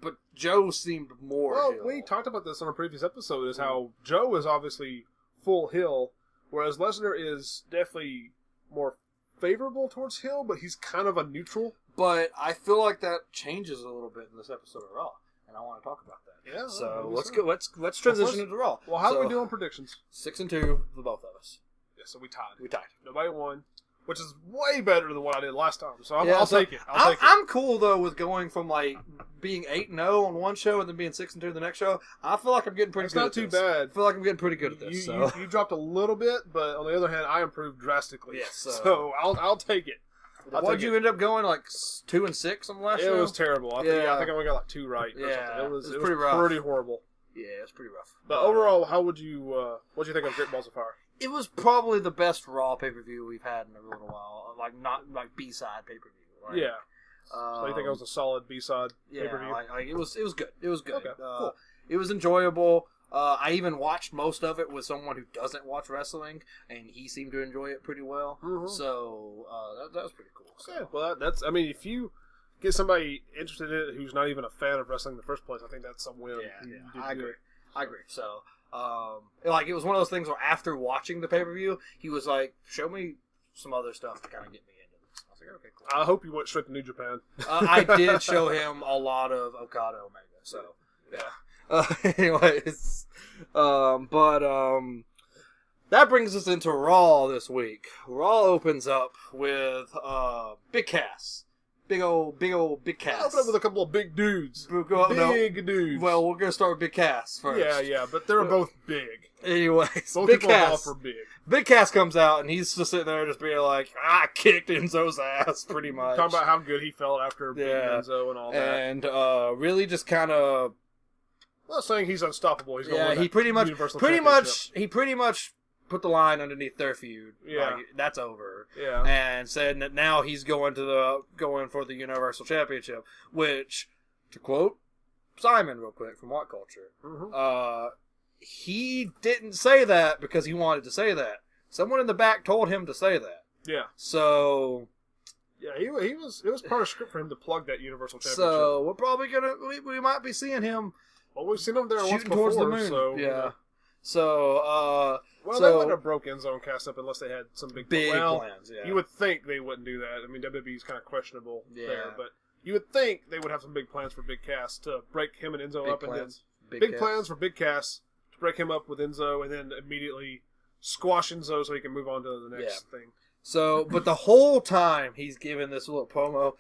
but Joe seemed more heel. We talked about this on a previous episode, is how Joe is obviously full heel, whereas Lesnar is definitely more favorable towards heel, but he's kind of a neutral. But I feel like that changes a little bit in this episode of Raw, and I want to talk about that. Yeah. So let's transition into Raw. Well, how do we do on predictions? 6-2 for both of us. Yeah, so we tied. We tied. Nobody won, which is way better than what I did last time. So I'll take it. I'm cool though with going from being 8-0 on one show and then being 6-2 the next show. I feel like I'm getting pretty good. It's not too bad. I feel like I'm getting pretty good at this. You dropped a little bit, but on the other hand, I improved drastically. Yes. So I'll take it. What'd you end up going 2-6 on the last show? It was terrible. I think I only got 2 right. Yeah, it was pretty rough. Pretty horrible. Yeah, it was pretty rough. But overall, what'd you think of Great Balls of Fire? It was probably the best Raw pay-per-view we've had in a little while. Not B-side pay-per-view. Right? Yeah. So you think it was a solid B-side pay-per-view? Yeah, it was good. It was good. Okay, cool. It was enjoyable. I even watched most of it with someone who doesn't watch wrestling, and he seemed to enjoy it pretty well. Mm-hmm. So that was pretty cool. So. Yeah, well, that's. I mean, if you get somebody interested in it who's not even a fan of wrestling in the first place, I think that's some win. Yeah, I agree. So, it was one of those things where after watching the pay-per-view, he was like, "Show me some other stuff to kind of get me into this." I was like, "Okay, cool." I hope you went straight to New Japan. I did show him a lot of Okada Omega. So, yeah. Anyways, that brings us into Raw this week. Raw opens up with Big Cass. Big old Big Cass. Open up with a couple of big dudes. Big dudes. Well, we're going to start with Big Cass first. Yeah, but they're both big. Anyways, both Big people Cass. Are big. Big Cass comes out, and he's just sitting there just being like, I kicked Enzo's ass, pretty much. Talking about how good he felt after beating Enzo and all that. And really just kind of... I'm not saying he's unstoppable. He's going to win he pretty much put the line underneath their feud. Yeah, that's over. Yeah, and said that now he's going for the Universal Championship. Which, to quote Simon real quick from What Culture, he didn't say that because he wanted to say that. Someone in the back told him to say that. Yeah. So. Yeah, it was part of script for him to plug that Universal Championship. So we're probably we might be seeing him. Well, we've seen him there once before. Towards the moon. So yeah. So, they wouldn't have broke Enzo Cass up unless they had some big plans. Yeah. You would think they wouldn't do that. I mean, WWE's kind of questionable there, but you would think they would have some big plans for Big Cass to break him and Enzo up, and then big plans for Big Cass to break him up with Enzo, and then immediately squash Enzo so he can move on to the next thing. So, but the whole time he's giving this little promo,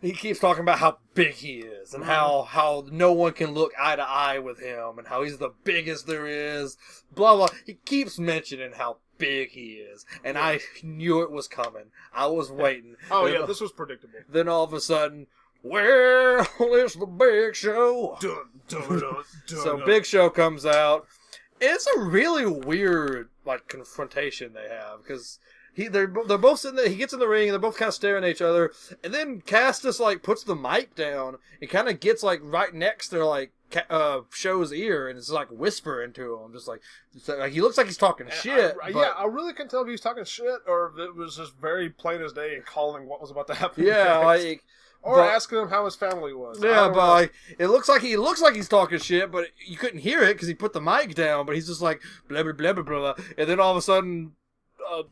he keeps talking about how big he is and how no one can look eye to eye with him and how he's the biggest there is, blah, blah. He keeps mentioning how big he is. And I knew it was coming. I was waiting. Oh, yeah, this was predictable. Then all of a sudden, well, it's the Big Show. Dun, dun, dun, So Big Show comes out. It's a really weird, like, confrontation they have because they're both sitting there. He gets in the ring and they're both kind of staring at each other. And then Cass just like puts the mic down and kind of gets like right next to like Show's ear and it's like whispering to him, just like he looks like he's talking shit. I really couldn't tell if he was talking shit or if it was just very plain as day and calling what was about to happen. Yeah, like. Or asking him how his family was. Yeah, but like, it looks like he's talking shit, but you couldn't hear it because he put the mic down. But he's just like blah blah blah blah blah, and then all of a sudden,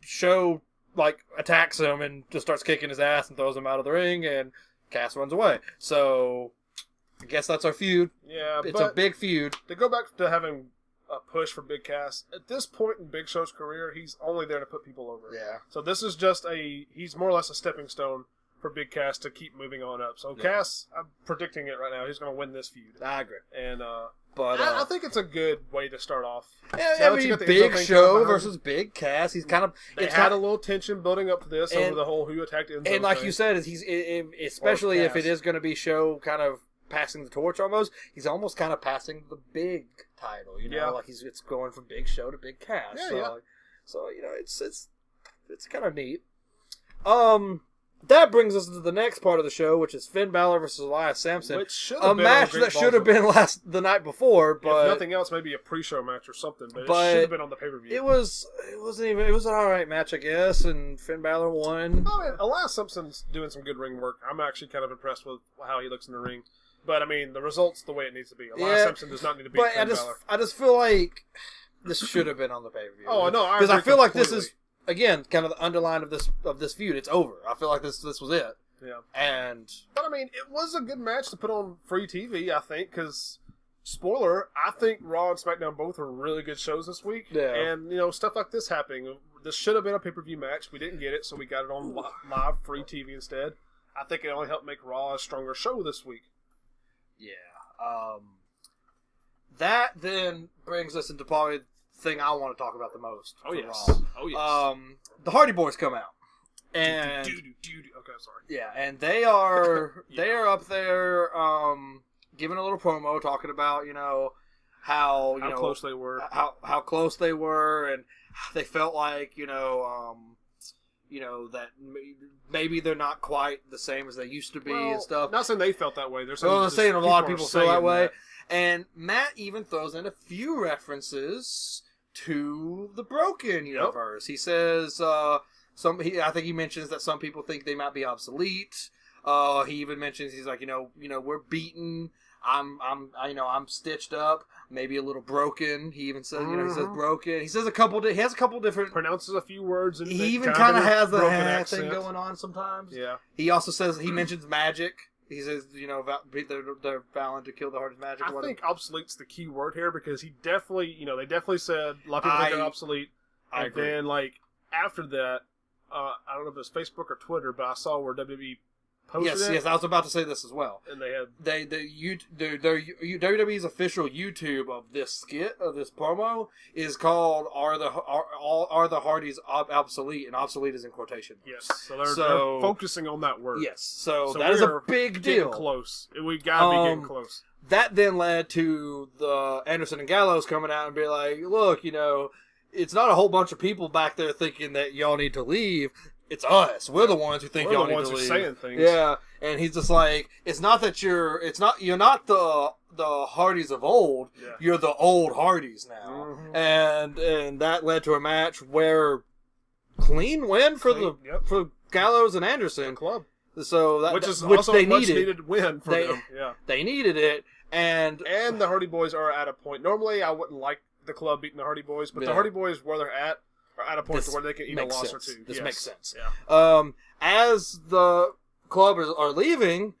Show like attacks him and just starts kicking his ass and throws him out of the ring, and Cass runs away. So I guess that's our feud. Yeah, it's a big feud. To go back to having a push for Big Cass at this point in Big Show's career, he's only there to put people over. Yeah. So this is just he's more or less a stepping stone for Big Cass to keep moving on up. So Cass, I'm predicting it right now. He's going to win this feud. I agree. And but I think it's a good way to start off. Yeah, I mean, Big Show versus Big Cass. He's kind of they had a little tension building up to this over the whole who attacked Enzo. And like you said, especially if it is going to be Show kind of passing the torch almost, he's almost kind of passing the big title. You know, like it's going from Big Show to Big Cass. Yeah, so you know, it's kind of neat. That brings us to the next part of the show, which is Finn Balor versus Elias Samson. A match that should have been the night before, but if nothing else, maybe a pre-show match or something. But it should have been on the pay-per-view. It was an alright match, I guess, and Finn Balor won. Oh, man, Elias Samson's doing some good ring work. I'm actually kind of impressed with how he looks in the ring. But I mean, the result's the way it needs to be. Elias Samson does not need to beat Finn Balor. I just feel like this should have been on the pay-per-view. Oh no, because I feel like this is again kind of the underline of this feud. It's over. I feel like this was it. Yeah. But I mean, it was a good match to put on free TV, I think, because, spoiler, I think Raw and SmackDown both were really good shows this week. Yeah. And, you know, stuff like this happening. This should have been a pay-per-view match. We didn't get it, so we got it on live free TV instead. I think it only helped make Raw a stronger show this week. Yeah. That then brings us into probably the thing I want to talk about the most. Oh, yes. Raw. Oh, yes. The Hardy Boys come out. And okay, sorry. Yeah, and they are up there giving a little promo talking about, you know, how close they were. How close they were, and they felt like, you know, that maybe they're not quite the same as they used to be and stuff. Not saying they felt that way. They're saying a lot of people feel that way. And Matt even throws in a few references to the Broken Universe. He says I think he mentions that some people think they might be obsolete. He even mentions he's like, you know, we're beaten. I'm stitched up, maybe a little broken. He even says, he says broken. He says he has a couple different pronounces a few words, and he even kind of has the thing going on sometimes. Yeah. He also says he mentions magic. He says, you know, they're vowing to kill the Hardest magic. I think obsolete's the key word here because he definitely, they definitely said a lot of people think they're obsolete. I agree. Then, like, after that, I don't know if it was Facebook or Twitter, but I saw where WWE posted it. Yes, I was about to say this as well. And they had WWE's official YouTube of this skit of this promo is called "Are the Hardys Obsolete?" and obsolete is in quotation. Yes, so they're focusing on that word. Yes, so that is a big deal. Close, we gotta be getting close. That then led to the Anderson and Gallows coming out and be like, "Look, you know, it's not a whole bunch of people back there thinking that y'all need to leave. It's us. We're the ones who think y'all need to leave." We're the ones who are saying things. Yeah, and he's just like, it's not that you're not the Hardys of old. Yeah. You're the old Hardys now. Mm-hmm. And that led to a match where clean win for for Gallows and Anderson club. So that which also they a much needed win for them. Yeah, they needed it, and the Hardy Boys are at a point. Normally, I wouldn't like the club beating the Hardy Boys, but the Hardy Boys, where they're at, are at a point to where they can eat a loss or two. This makes sense. Yeah. As the club are leaving,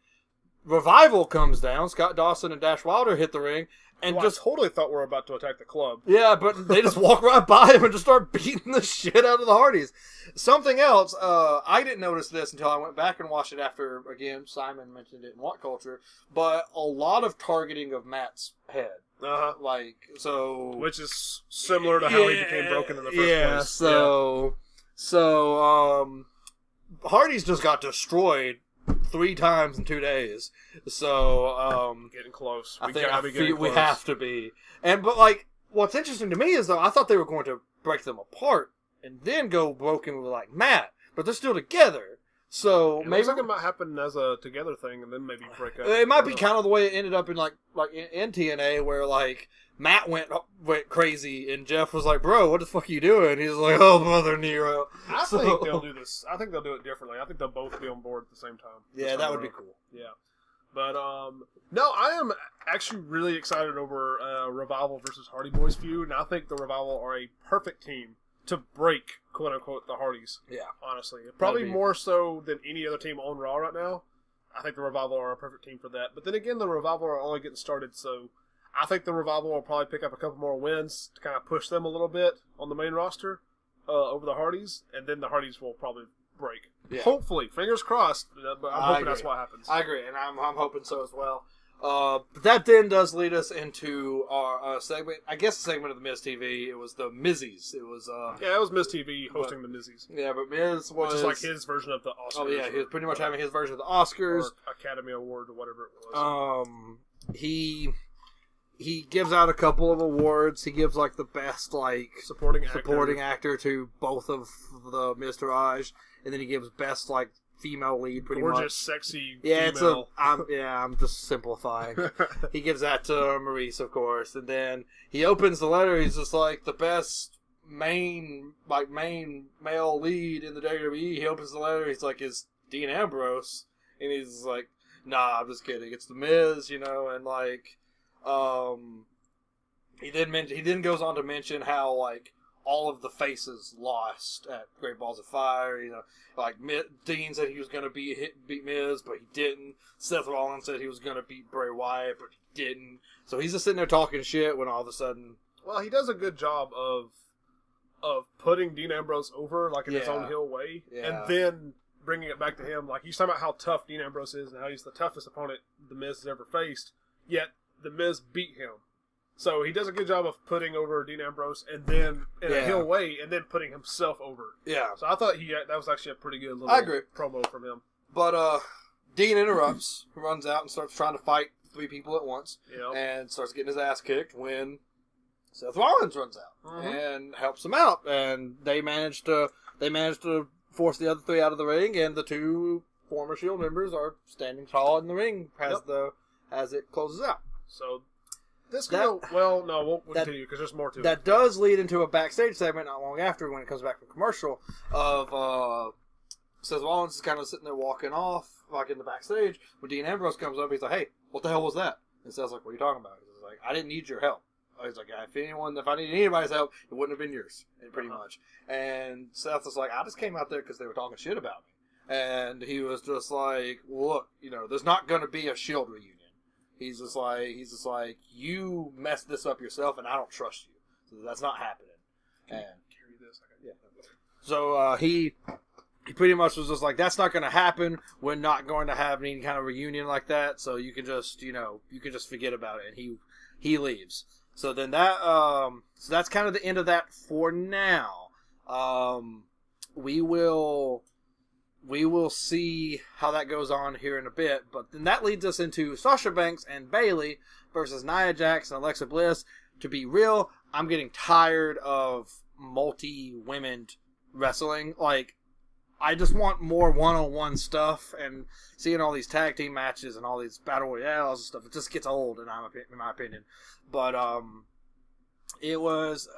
Revival comes down. Scott Dawson and Dash Wilder hit the ring, And I just totally thought we were about to attack the club. Yeah, but they just walk right by him and just start beating the shit out of the Hardys. Something else, I didn't notice this until I went back and watched it after, again, Simon mentioned it in What Culture, but a lot of targeting of Matt's head. Uh-huh. Which is similar to how he became broken in the first place. Hardys just got destroyed 3 times in 2 days. So, getting close. We have to be. But like, what's interesting to me is though, I thought they were going to break them apart and then go broken with like Matt, but they're still together. So maybe it might happen as a together thing, and then maybe break up. It might be kind of the way it ended up in like in TNA, where like Matt went crazy, and Jeff was like, "Bro, what the fuck are you doing?" He's like, "Oh, Mother Nero." I think they'll do this. I think they'll do it differently. I think they'll both be on board at the same time. Yeah, that would be cool. Yeah, but no, I am actually really excited over Revival versus Hardy Boys feud, and I think the Revival are a perfect team to break, quote unquote, the Hardys. Yeah, honestly, probably more so than any other team on Raw right now. I think the Revival are a perfect team for that. But then again, the Revival are only getting started, so I think the Revival will probably pick up a couple more wins to kind of push them a little bit on the main roster over the Hardys, and then the Hardys will probably break. Yeah. Hopefully, fingers crossed. But I'm hoping that's what happens. I agree, and I'm hoping so as well. But that then does lead us into our segment. I guess the segment of the Miz TV. It was the Mizzies. It was it was Miz TV hosting the Mizzies. Yeah, but Miz was, which is like his version of the Oscars. Oh yeah, he was pretty much having his version of the Oscars or Academy Award or whatever it was. He gives out a couple of awards. He gives like the best like supporting actor to both of the Miztourage, and then he gives best like female lead, pretty gorgeous, much. Sexy yeah, female. I'm just simplifying. He gives that to Maurice, of course, and then he opens the letter. He's just like the best main male lead in the WWE. He opens the letter. He's like, "Is Dean Ambrose?" And he's like, "Nah, I'm just kidding. It's the Miz," and like, he then goes on to mention how like all of the faces lost at Great Balls of Fire. Like Dean said he was going to beat Miz, but he didn't. Seth Rollins said he was going to beat Bray Wyatt, but he didn't. So he's just sitting there talking shit when all of a sudden... Well, he does a good job of putting Dean Ambrose over, like in his own heel way, and then bringing it back to him. Like, he's talking about how tough Dean Ambrose is and how he's the toughest opponent The Miz has ever faced, yet The Miz beat him. So he does a good job of putting over Dean Ambrose and then in a heel way and then putting himself over. Yeah. So I thought that was actually a pretty good little promo from him. But Dean interrupts, runs out and starts trying to fight 3 people at once and starts getting his ass kicked when Seth Rollins runs out and helps him out. And they manage to force the other 3 out of the ring, and the 2 former Shield members are standing tall in the ring as it closes out. So we'll continue because there's more to it. That does lead into a backstage segment not long after when it comes back from commercial of Seth Rollins is kind of sitting there walking off like in the backstage when Dean Ambrose comes up. He's like, "Hey, what the hell was that?" And Seth's like, "What are you talking about?" He's like, "I didn't need your help." He's like, if I needed anybody's help, it wouldn't have been yours, pretty much. And Seth was like, "I just came out there because they were talking shit about me." And he was just like, "Look, there's not going to be a Shield reunion." He's just like, you messed this up yourself, and I don't trust you. So that's not happening. So he pretty much was just like, that's not going to happen. We're not going to have any kind of reunion like that. So you can just, forget about it. And he leaves. So then so that's kind of the end of that for now. We will see how that goes on here in a bit, but then that leads us into Sasha Banks and Bayley versus Nia Jax and Alexa Bliss. To be real, I'm getting tired of multi-women wrestling. Like, I just want more one-on-one stuff, and seeing all these tag team matches and all these battle royales and stuff, it just gets old, in my opinion. But it was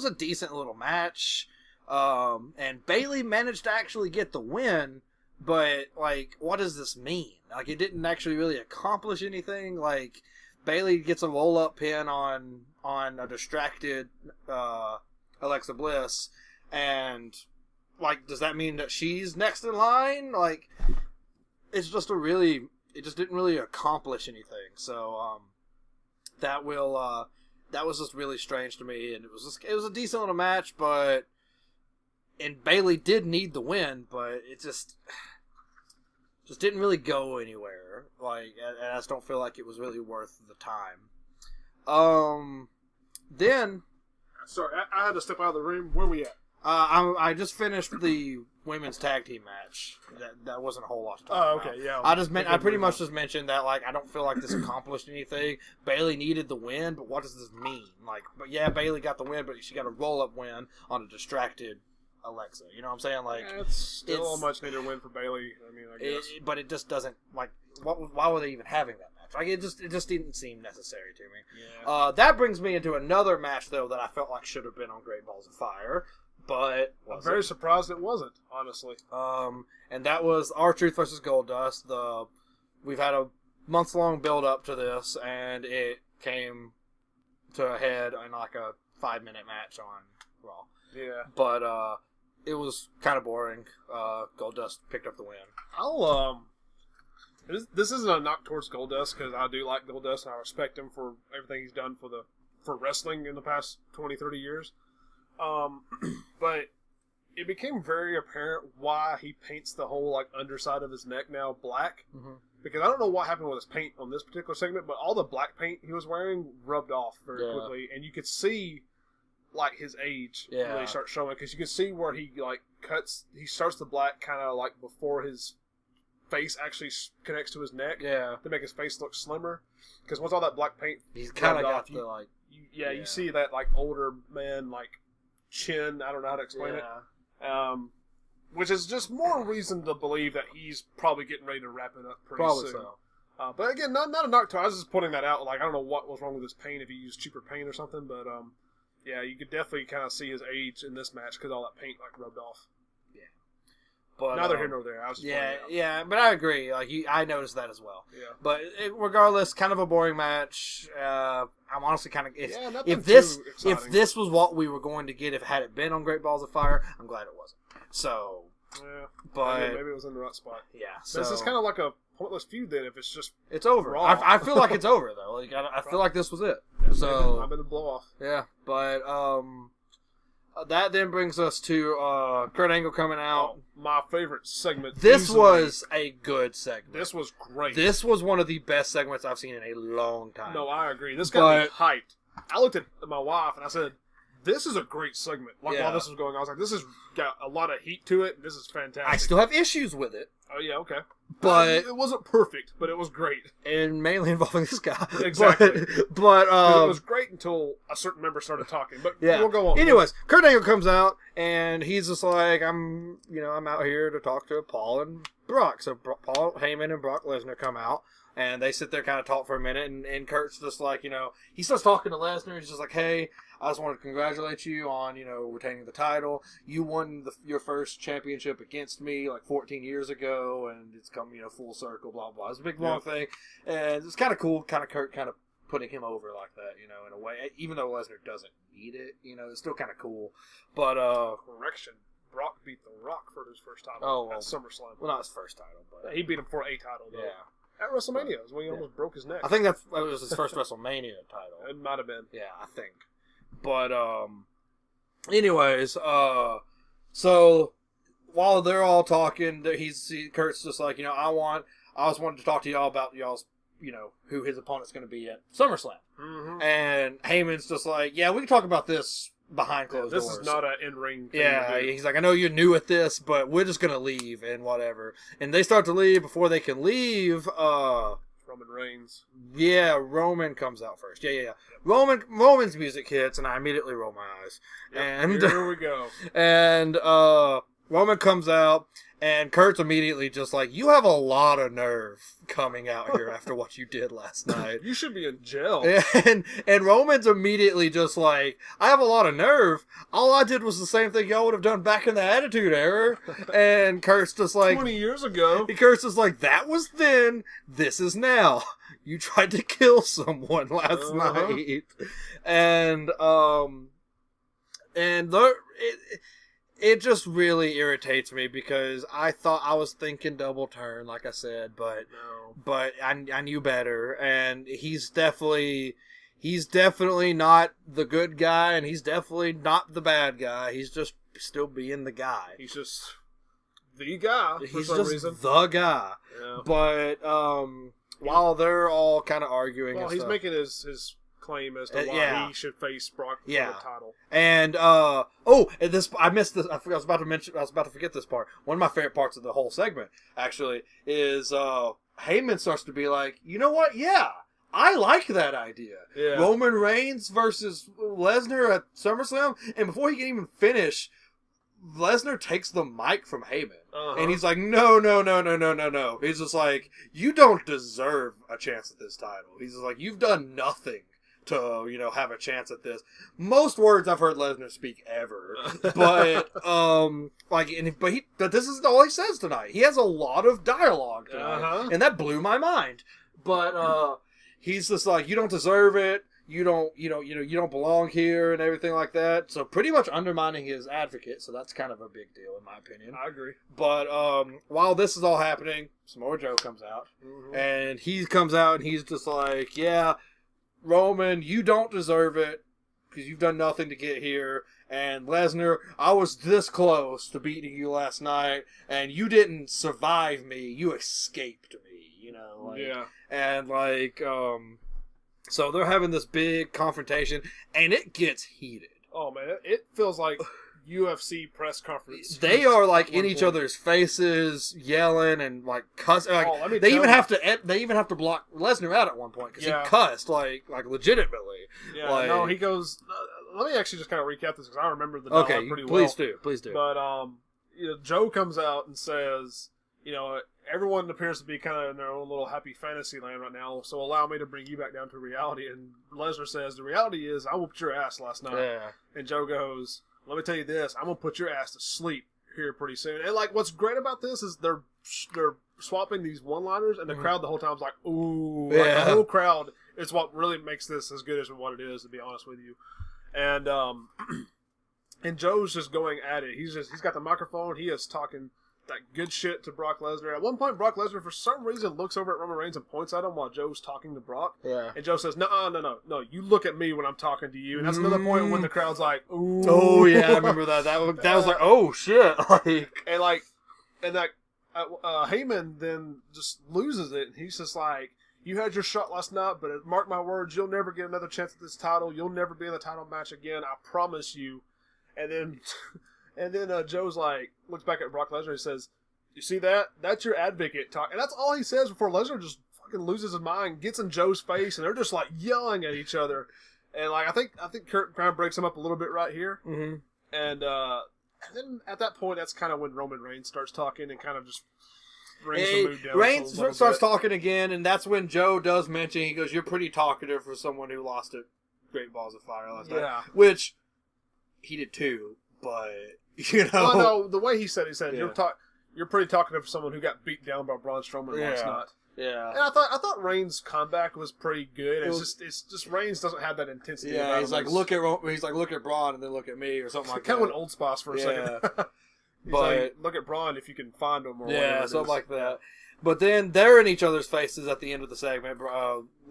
a decent little match. And Bayley managed to actually get the win, but like, what does this mean? Like, it didn't actually really accomplish anything. Like, Bayley gets a roll-up pin on a distracted Alexa Bliss, and like, does that mean that she's next in line? Like, it just didn't really accomplish anything. So that was just really strange to me, and it was a decent little match, and Bayley did need the win, but it just didn't really go anywhere. Like, and I just don't feel like it was really worth the time. Then, sorry, I had to step out of the room. Where we at? I just finished the women's tag team match. That wasn't a whole lot to talk about. Oh, okay, yeah. I pretty much just mentioned that, like, I don't feel like this accomplished anything. Bayley needed the win, but what does this mean? Like, but yeah, Bayley got the win, but she got a roll-up win on a distracted Alexa. You know what I'm saying? Like, yeah, it's still a much needed win for Bayley. I mean, I guess. But it just doesn't, like, why were they even having that match? Like, it just didn't seem necessary to me. Yeah. That brings me into another match, though, that I felt like should have been on Great Balls of Fire. But I'm very surprised it wasn't, honestly. And that was R-Truth versus Goldust. We've had a months-long build-up to this, and it came to a head in like a 5-minute match on Raw. Yeah. But it was kind of boring. Goldust picked up the win. This isn't a knock towards Goldust, because I do like Goldust, and I respect him for everything he's done for wrestling in the past 20, 30 years. But it became very apparent why he paints the whole like underside of his neck now black. Mm-hmm. Because I don't know what happened with his paint on this particular segment, but all the black paint he was wearing rubbed off very quickly, and you could see like his age really start showing, because you could see where he like he starts the black kind of like before his face actually connects to his neck, to make his face look slimmer. Because once all that black paint, he's kind of got the like, you see that like older man like chin. I don't know how to explain it. Which is just more reason to believe that he's probably getting ready to wrap it up pretty soon. So. But again, not a knock to. I was just putting that out. Like, I don't know what was wrong with his paint, if he used cheaper paint or something. But yeah, you could definitely kind of see his age in this match because all that paint like rubbed off. Yeah. But neither here nor there. I was just but I agree. Like, I noticed that as well. Yeah. But regardless, kind of a boring match. I'm honestly kind of if this was what we were going to get had it been on Great Balls of Fire, I'm glad it wasn't. So, yeah, but maybe it was in the right spot. Yeah, so this is kind of like a pointless feud then. If it's over. Raw. I feel like it's over though. Like I feel like this was it. Yeah, so I've been a blow off. Yeah, but that then brings us to Kurt Angle coming out. My favorite segment. This was a good segment. This was great. This was one of the best segments I've seen in a long time. No, I agree. This got me hyped. I looked at my wife and I said, this is a great segment. Like, while this was going on, I was like, this has got a lot of heat to it. This is fantastic. I still have issues with it. Oh, yeah, okay. But it wasn't perfect, but it was great. And mainly involving this guy. Exactly. But it was great until a certain member started talking. But we'll go on. Anyways, Kurt Angle comes out, and he's just like, I'm out here to talk to Paul and Brock. So Paul Heyman and Brock Lesnar come out. And they sit there, kind of talk for a minute, and Kurt's just like, he starts talking to Lesnar. He's just like, hey, I just wanted to congratulate you on, retaining the title. You won your first championship against me like 14 years ago, and it's come, full circle, blah, blah. It's a big, long thing. And it's kind of cool, kind of Kurt kind of putting him over like that, in a way. Even though Lesnar doesn't need it, it's still kind of cool. But, correction. Brock beat The Rock for his first title at SummerSlam. Well, not his first title, but... He beat him for a title, though. Yeah. At WrestleMania, was when he almost broke his neck. I think that was his first WrestleMania title. It might have been. Yeah, I think. But, anyways, so while they're all talking, Kurt's just like, I just wanted to talk to y'all about y'all's, who his opponent's going to be at SummerSlam. Mm-hmm. And Heyman's just like, yeah, we can talk about this behind closed doors. This is not an in-ring thing. Yeah, he's like, I know you're new at this, but we're just going to leave and whatever. And they start to leave. Before they can leave, Roman Reigns. Yeah, Roman comes out first. Yeah. Roman's music hits, and I immediately roll my eyes. Yep, and here we go. And Roman comes out, and Kurt's immediately just like, you have a lot of nerve coming out here after what you did last night. You should be in jail. And Roman's immediately just like, I have a lot of nerve. All I did was the same thing y'all would have done back in the Attitude Era. And Kurt's just like... 20 years ago. Kurt's just like, that was then, this is now. You tried to kill someone last night. And, it just really irritates me because I was thinking double turn, like I said, but I knew better, and he's definitely he's definitely not the good guy, and he's definitely not the bad guy. He's just still being the guy. He's just the guy. He's just the guy. Yeah. But while they're all kind of arguing, well, and he's stuff, making his claim as to why he should face Brock for the title. And and this I missed this. I was about to forget this part. One of my favorite parts of the whole segment actually is Heyman starts to be like, you know what? Yeah, I like that idea. Yeah. Roman Reigns versus Lesnar at SummerSlam, and before he can even finish, Lesnar takes the mic from Heyman. And he's like, no. He's just like, you don't deserve a chance at this title. He's just like, you've done nothing to, have a chance at this. Most words I've heard Lesnar speak ever. But, but this is all he says tonight. He has a lot of dialogue tonight. And that blew my mind. But, he's just like, you don't deserve it. You don't belong here and everything like that. So pretty much undermining his advocate. So that's kind of a big deal in my opinion. I agree. But while this is all happening, Samoa Joe comes out. And he comes out and he's just like, yeah, Roman, you don't deserve it because you've done nothing to get here. And Lesnar, I was this close to beating you last night and you didn't survive me. You escaped me, And so they're having this big confrontation, and it gets heated. Oh, man. It feels like UFC press conference. They are, like, in each other's faces, yelling and, like, cussing. Like, they even have to block Lesnar out at one point, because he cussed, like legitimately. Yeah, like, no, he goes... let me actually just kind of recap this, because I remember the dialogue pretty well. Please do. But, Joe comes out and says, everyone appears to be kind of in their own little happy fantasy land right now, so allow me to bring you back down to reality. And Lesnar says, the reality is, I whooped your ass last night. Yeah. And Joe goes, let me tell you this, I'm going to put your ass to sleep here pretty soon. And, like, what's great about this is they're swapping these one-liners, and the crowd the whole time is like, ooh. Yeah. Like, the whole crowd is what really makes this as good as what it is, to be honest with you. And, and Joe's just going at it. He's got the microphone. He is talking that good shit to Brock Lesnar. At one point, Brock Lesnar, for some reason, looks over at Roman Reigns and points at him while Joe's talking to Brock. Yeah. And Joe says, no, you look at me when I'm talking to you. And that's another point when the crowd's like, ooh. Oh, yeah, I remember that. That was like, oh, shit. And Heyman then just loses it. And he's just like, you had your shot last night, but mark my words, you'll never get another chance at this title. You'll never be in the title match again. I promise you. And then... And then Joe's like, looks back at Brock Lesnar and says, you see that? That's your advocate talk. And that's all he says before Lesnar just fucking loses his mind, gets in Joe's face, and they're just like yelling at each other. And like I think Kurt kind of breaks him up a little bit right here. Mm-hmm. And then at that point, that's kind of when Roman Reigns starts talking and kind of just brings the mood down. Reigns starts talking again, and that's when Joe does mention, he goes, you're pretty talkative for someone who lost at Great Balls of Fire last night. Which he did too, but... Well, no, the way he said you're pretty talkative for someone who got beat down by Braun Strowman last night. Yeah. And I thought Reigns' comeback was pretty good. It's just Reigns doesn't have that intensity. Yeah, he's like look at Braun and then look at me or something like that. Kind of went Old Spice for a second. But like, look at Braun if you can find him or whatever. Something like that. But then they're in each other's faces at the end of the segment,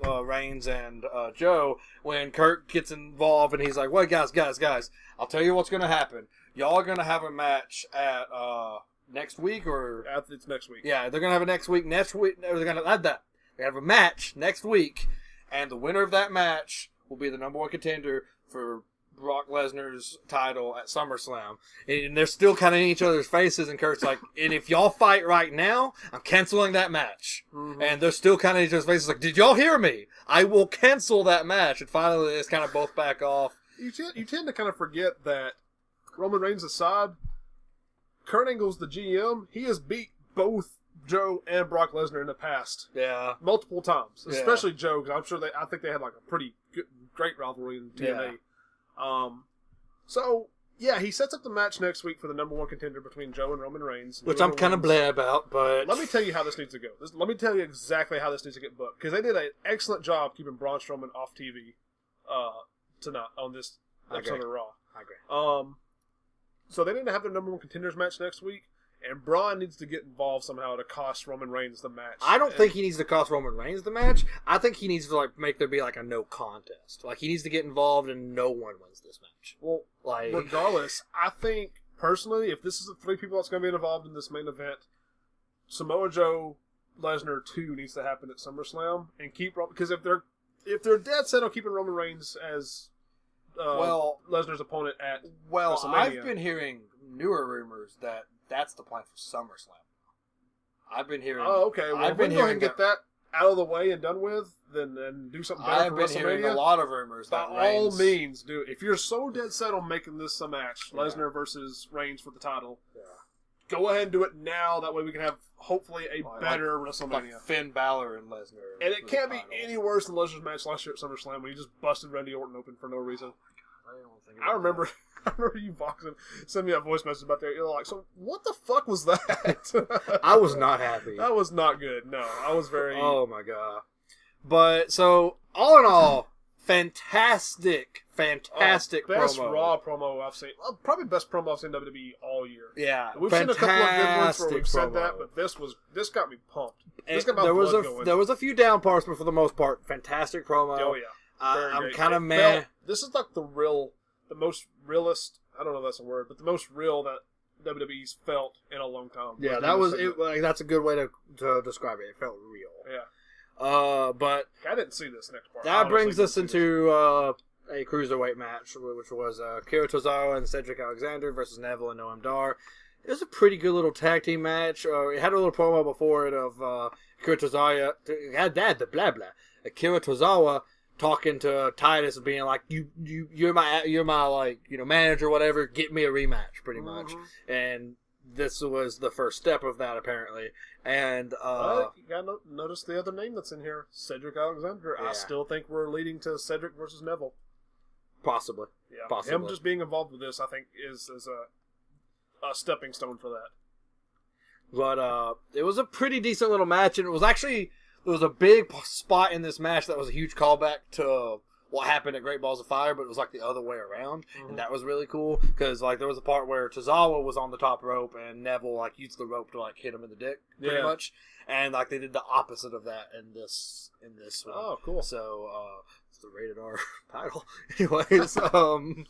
Reigns and Joe, when Kurt gets involved and he's like, "Wait, guys, I'll tell you what's going to happen. Y'all are going to have a match at next week or it's next week. Yeah, they're going to have a next week. They're going to add that. They have a match next week, and the winner of that match will be the number one contender for Brock Lesnar's title at SummerSlam." And they're still kind of in each other's faces, and Kurt's like, "And if y'all fight right now, I'm canceling that match." Mm-hmm. And they're still kind of in each other's faces like, "Did y'all hear me? I will cancel that match." And finally, they just kind of both back off. You tend to kind of forget that Roman Reigns aside, Kurt Angle's the GM. He has beat both Joe and Brock Lesnar in the past. Yeah. Multiple times. Especially Joe, because I'm sure I think they had like a pretty great rivalry in TNA. Yeah. So, yeah, he sets up the match next week for the number one contender between Joe and Roman Reigns. Which I'm kind of bleh about, but... Let me tell you how this needs to go. Let me tell you exactly how this needs to get booked. Because they did an excellent job keeping Braun Strowman off TV tonight on this episode of Raw. I agree. So they need to have their number one contenders match next week. And Braun needs to get involved somehow to cost Roman Reigns the match. I don't think he needs to cost Roman Reigns the match. I think he needs to like make there be like a no contest. Like he needs to get involved and no one wins this match. Well, like regardless, I think personally, if this is the 3 people that's going to be involved in this main event, Samoa Joe, Lesnar 2 needs to happen at SummerSlam and keep because if they're dead set on keeping Roman Reigns as Lesnar's opponent at WrestleMania. I've been hearing newer rumors that that's the plan for SummerSlam. I've been hearing. Oh, okay. Well, I've been go ahead and get that out of the way and done with, then do something better for WrestleMania. I've been hearing a lot of rumors. By all means, do it. If you're so dead set on making this a match, Lesnar versus Reigns for the title, go ahead and do it now. That way we can have hopefully a better WrestleMania. Like Finn Balor and Lesnar. And it can't be any worse than Lesnar's match last year at SummerSlam when he just busted Randy Orton open for no reason. I remember you boxing, sent me a voice message about that. You're like, so what the fuck was that? I was not happy. That was not good. No, I was very. Oh my god! But so all in all, fantastic best promo. Raw promo I've seen. Well, probably best promo I've seen WWE all year. Yeah, we've seen a couple of good ones where we've said that, but this got me pumped. This got my blood going. There was a few down parts, but for the most part, fantastic promo. Oh yeah. I'm kind of mad. This is like the most realist. I don't know if that's a word, but the most real that WWE's felt in a long time. Yeah, that was it. Like, that's a good way to describe it. It felt real. Yeah. But I didn't see this next part. That brings us into a cruiserweight match, which was Akira Tozawa and Cedric Alexander versus Neville and Noam Dar. It was a pretty good little tag team match. It had a little promo before it of Akira Tozawa. Akira Tozawa talking to Titus and being like, you're my like, manager, whatever, get me a rematch, pretty much. And this was the first step of that, apparently. And you gotta notice the other name that's in here, Cedric Alexander. Yeah. I still think we're leading to Cedric versus Neville. Possibly. Yeah. Possibly. Him just being involved with this, I think, is a stepping stone for that. But it was a pretty decent little match, and it was actually... There was a big spot in this match that was a huge callback to what happened at Great Balls of Fire, but it was like the other way around, and that was really cool because like there was a part where Tozawa was on the top rope and Neville like used the rope to like hit him in the dick, pretty much, and like they did the opposite of that in this one. Oh, cool! So it's the rated R title, anyways. Gotta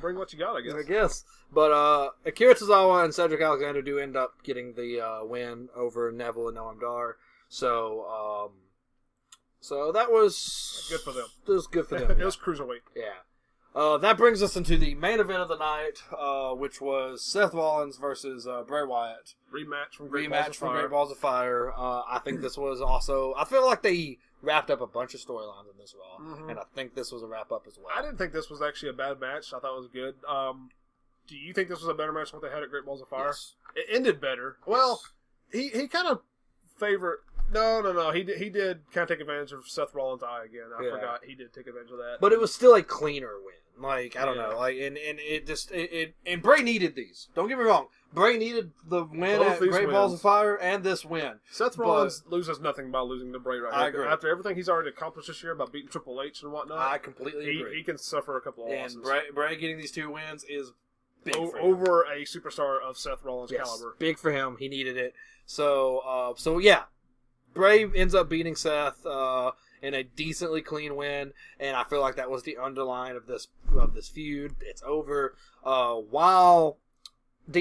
bring what you got, I guess. But Akira Tozawa and Cedric Alexander do end up getting the win over Neville and Noam Dar. So that was good for them. It was good for them. It was cruiserweight. Yeah. That brings us into the main event of the night, which was Seth Rollins versus Bray Wyatt. Rematch from Great Balls of Fire. I think this was also... I feel like they wrapped up a bunch of storylines in this Raw, and I think this was a wrap-up as well. I didn't think this was actually a bad match. I thought it was good. Do you think this was a better match than what they had at Great Balls of Fire? Yes. It ended better. Well, he kind of favored... No. He did kind of take advantage of Seth Rollins' eye again. I forgot he did take advantage of that. But it was still a cleaner win. Like, I don't know. Like, and it just and Bray needed these. Don't get me wrong. Bray needed the win at Great Balls of Fire and this win. Seth Rollins loses nothing by losing to Bray right now. I agree. After everything he's already accomplished this year by beating Triple H and whatnot, I completely agree. He can suffer a couple of losses. And Bray getting these 2 wins is big for him. Over a superstar of Seth Rollins' caliber. Big for him. He needed it. So yeah. Bray ends up beating Seth in a decently clean win, and I feel like that was the underline of this feud. It's over. While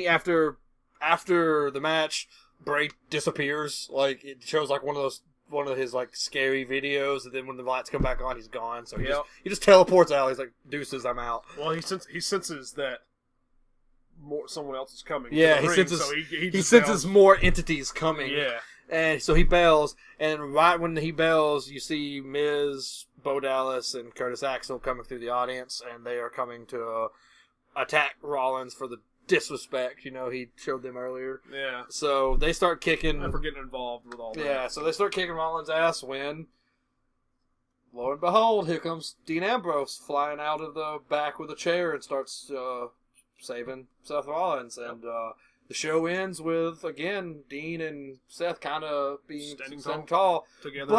after the match, Bray disappears. Like it shows like one of his like scary videos, and then when the lights come back on, he's gone. So he just teleports out. He's like, "Deuces, I'm out." Well, he senses that someone else is coming. Yeah, he senses more entities coming. Yeah. And so he bails, and right when he bails, you see Miz, Bo Dallas, and Curtis Axel coming through the audience, and they are coming to attack Rollins for the disrespect, he showed them earlier. Yeah. So they start kicking... And for getting involved with all that. Yeah, so they start kicking Rollins' ass when, lo and behold, here comes Dean Ambrose flying out of the back with a chair and starts saving Seth Rollins, and... the show ends with, again, Dean and Seth kind of being standing tall together.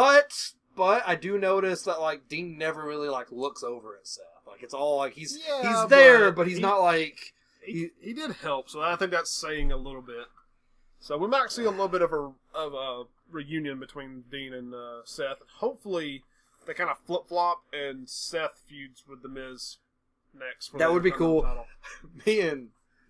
But I do notice that, like, Dean never really, like, looks over at Seth. Like, it's all, like, he's there, but he's not, like... he did help, so I think that's saying a little bit. So we might see a little bit of a reunion between Dean and Seth. Hopefully, they kind of flip flop and Seth feuds with the Miz next. That would be cool. Me and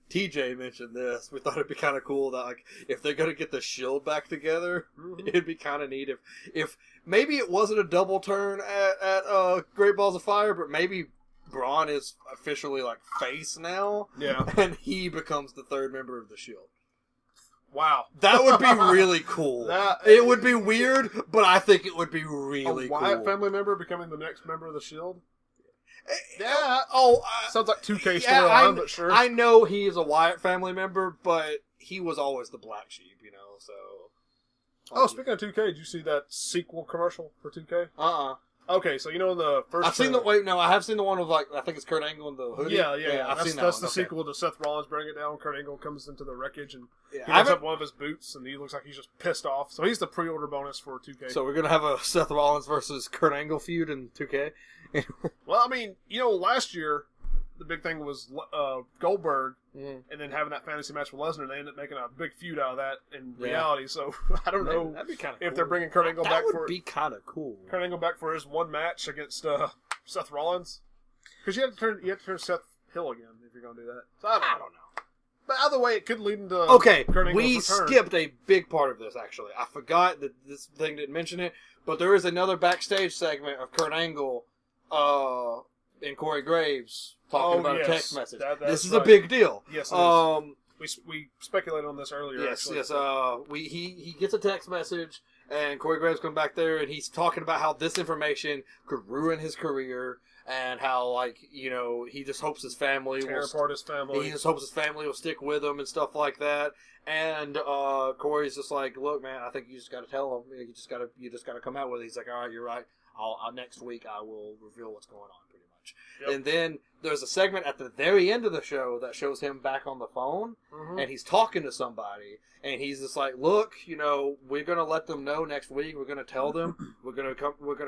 TJ mentioned this. We thought it'd be kind of cool that like if they're gonna get the Shield back together, it'd be kind of neat if maybe it wasn't a double turn at Great Balls of Fire, but maybe Braun is officially like face now. Yeah, and he becomes the third member of the Shield. Wow. That would be really cool. It would be weird, but I think it would be really cool. A Wyatt family member becoming the next member of the Shield? Yeah. Sounds like 2K storyline, but sure. I know he is a Wyatt family member, but he was always the black sheep, so. Speaking of 2K, did you see that sequel commercial for 2K? Okay, so the first. I've seen I have seen the one with I think it's Kurt Angle in the hoodie. Yeah. I've seen that. That's the sequel to Seth Rollins bringing it down. Kurt Angle comes into the wreckage and he picks up one of his boots and he looks like he's just pissed off. So he's the pre-order bonus for 2K. So we're gonna have a Seth Rollins versus Kurt Angle feud in 2K. Well, I mean, last year the big thing was Goldberg, and then having that fantasy match with Lesnar. They ended up making a big feud out of that in reality. So I don't know if they're bringing Kurt Angle back for it. That would be kind of cool. Kurt Angle back for his one match against Seth Rollins, because you have to turn Seth Hill again if you're going to do that. So I don't know. But either way, it could lead into okay. Kurt Angle's we return. Skipped a big part of this. Actually, I forgot that this thing didn't mention it, but there is another backstage segment of Kurt Angle and Corey Graves talking about a text message. This is a big deal. Yes, it is. We speculated on this earlier. Yes, actually. yes. He gets a text message, and Corey Graves comes back there, and he's talking about how this information could ruin his career, and how he just hopes his family tear apart his family. He just hopes his family will stick with him and stuff like that. And Corey's just like, look, man, I think you just got to tell him. You just got to come out with it. He's like, all right, you're right. I'll next week I will reveal what's going on, pretty much. Yep. And then there's a segment at the very end of the show that shows him back on the phone, and he's talking to somebody, and he's just like, look, we're gonna let them know next week. We're gonna tell them. We're gonna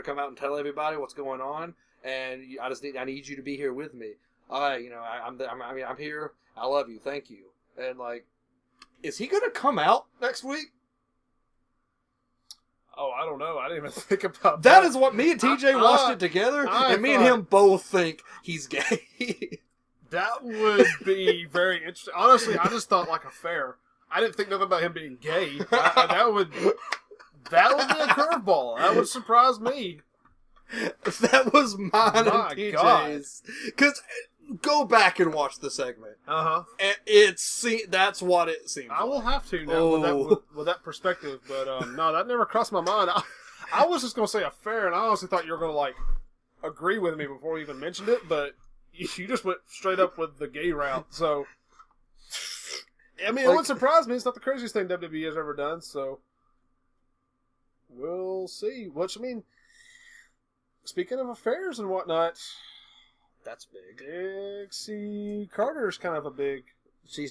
come out and tell everybody what's going on, and I need you to be here with me. I'm here. I love you. Thank you. And is he gonna come out next week? Oh, I don't know. I didn't even think about that. That is what me and TJ watched it together, and me and him both think he's gay. That would be very interesting. Honestly, I just thought like a fair. I didn't think nothing about him being gay. That would be a curveball. That would surprise me. That was mine and TJ's. Because go back and watch the segment. And that's what it seems I will have to now with that perspective. But no, that never crossed my mind. I was just going to say a fair, and I honestly thought you were going to agree with me before you even mentioned it, but you just went straight up with the gay route. So, I mean, it wouldn't surprise me. It's not the craziest thing WWE has ever done, so we'll see. Speaking of affairs and whatnot, that's big. Dixie Carter's kind of a big.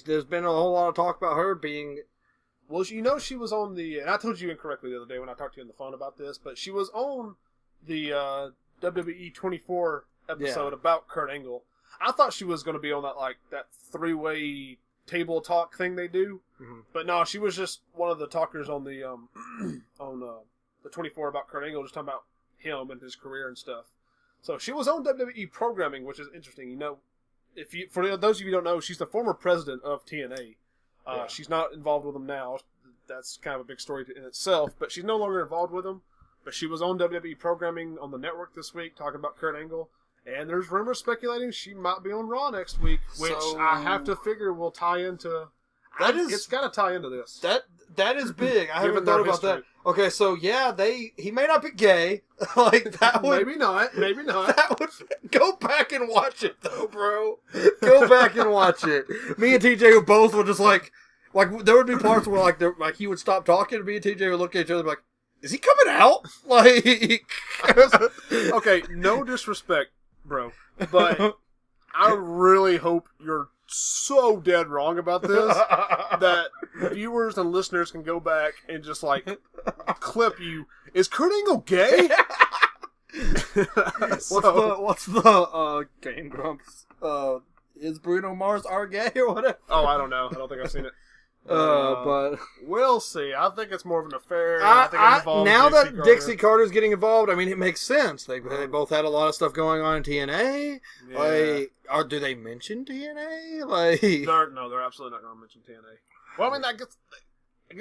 There's been a whole lot of talk about her being. Well, she was on the. And I told you incorrectly the other day when I talked to you on the phone about this, but she was on the WWE 24 episode about Kurt Angle. I thought she was going to be on that three-way table talk thing they do, but no, she was just one of the talkers on the the 24 about Kurt Angle, just talking about him and his career and stuff. So she was on WWE programming, which is interesting. For those of you who don't know, she's the former president of TNA. She's not involved with them now. That's kind of a big story in itself, but she's no longer involved with them. But she was on WWE programming on the network this week talking about Kurt Angle. And there's rumors speculating she might be on Raw next week, which I have to figure will tie into... It's got to tie into this. That is big. I haven't thought about that. Okay, so he may not be gay. That would... Maybe not. That would... Go back and watch it, though, bro. Go back and watch it. Me and TJ both were just there would be parts where he would stop talking, and me and TJ would look at each other and be like, is he coming out? Okay, no disrespect, bro, but I really hope you're so dead wrong about this that viewers and listeners can go back and just clip you. Is Kurt Angle gay? What's the Game Grumps is Bruno Mars our gay or whatever? Oh, I don't know. I don't think I've seen it. But we'll see. I think it's more of an affair. I think it involves now Dixie that Carter. Dixie Carter's getting involved, I mean, it makes sense. They both had a lot of stuff going on in TNA. Yeah. Like, do they mention TNA? No, they're absolutely not going to mention TNA. Well, I mean, I guess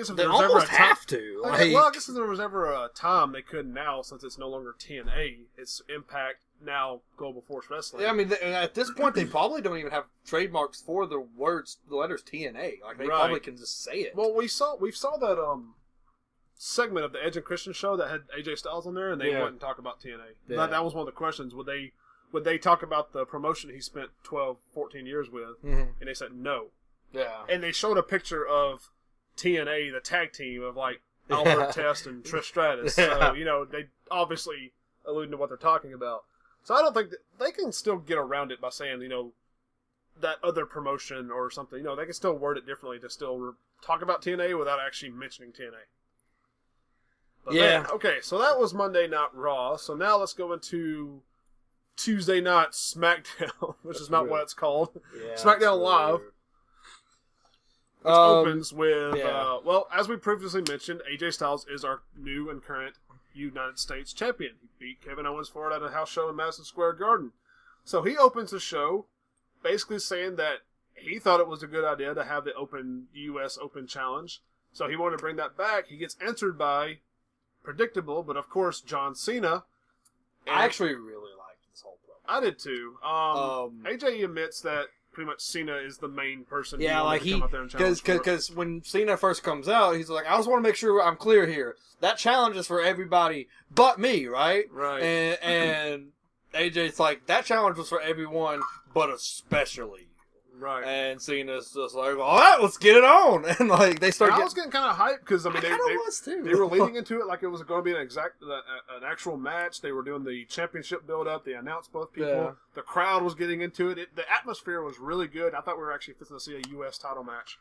if they there was ever almost a time, have to. I guess if there was ever a time they could now, since it's no longer TNA, it's Impact, now Global Force Wrestling. Yeah, I mean, at this point, they probably don't even have trademarks for the letters TNA. Like, they probably can just say it. Well, we saw that segment of the Edge and Christian show that had AJ Styles on there, and they wouldn't talk about TNA. Yeah. That was one of the questions. Would they talk about the promotion he spent 12, 14 years with? Mm-hmm. And they said no. Yeah. And they showed a picture of TNA, the tag team of like Albert Test and Trish Stratus. So, they obviously alluding to what they're talking about. So I don't think that they can still get around it by saying, that other promotion or something. They can still word it differently to still talk about TNA without actually mentioning TNA. But man, okay, so that was Monday Night Raw. So now let's go into Tuesday Night SmackDown, which is not what it's called. Yeah, SmackDown Live. Which opens with, as we previously mentioned, AJ Styles is our new and current United States champion. He beat Kevin Owens for it at a house show in Madison Square Garden. So he opens the show basically saying that he thought it was a good idea to have the U.S. Open Challenge. So he wanted to bring that back. He gets answered by, predictable, but of course, John Cena. I actually really liked this whole program. I did too. AJ admits that pretty much Cena is the main person. Yeah, like he, come out there and challenge because when Cena first comes out, he's like, I just want to make sure I'm clear here. That challenge is for everybody but me, right? Right. And AJ's like, that challenge was for everyone, but especially you. Right. And Cena's just like, all right, let's get it on. And like they start. I was getting kind of hyped because I was too. They were leading into it like it was going to be an actual match. They were doing the championship build up. They announced both people. Yeah. The crowd was getting into it. The atmosphere was really good. I thought we were actually fixing to see a U.S. title match,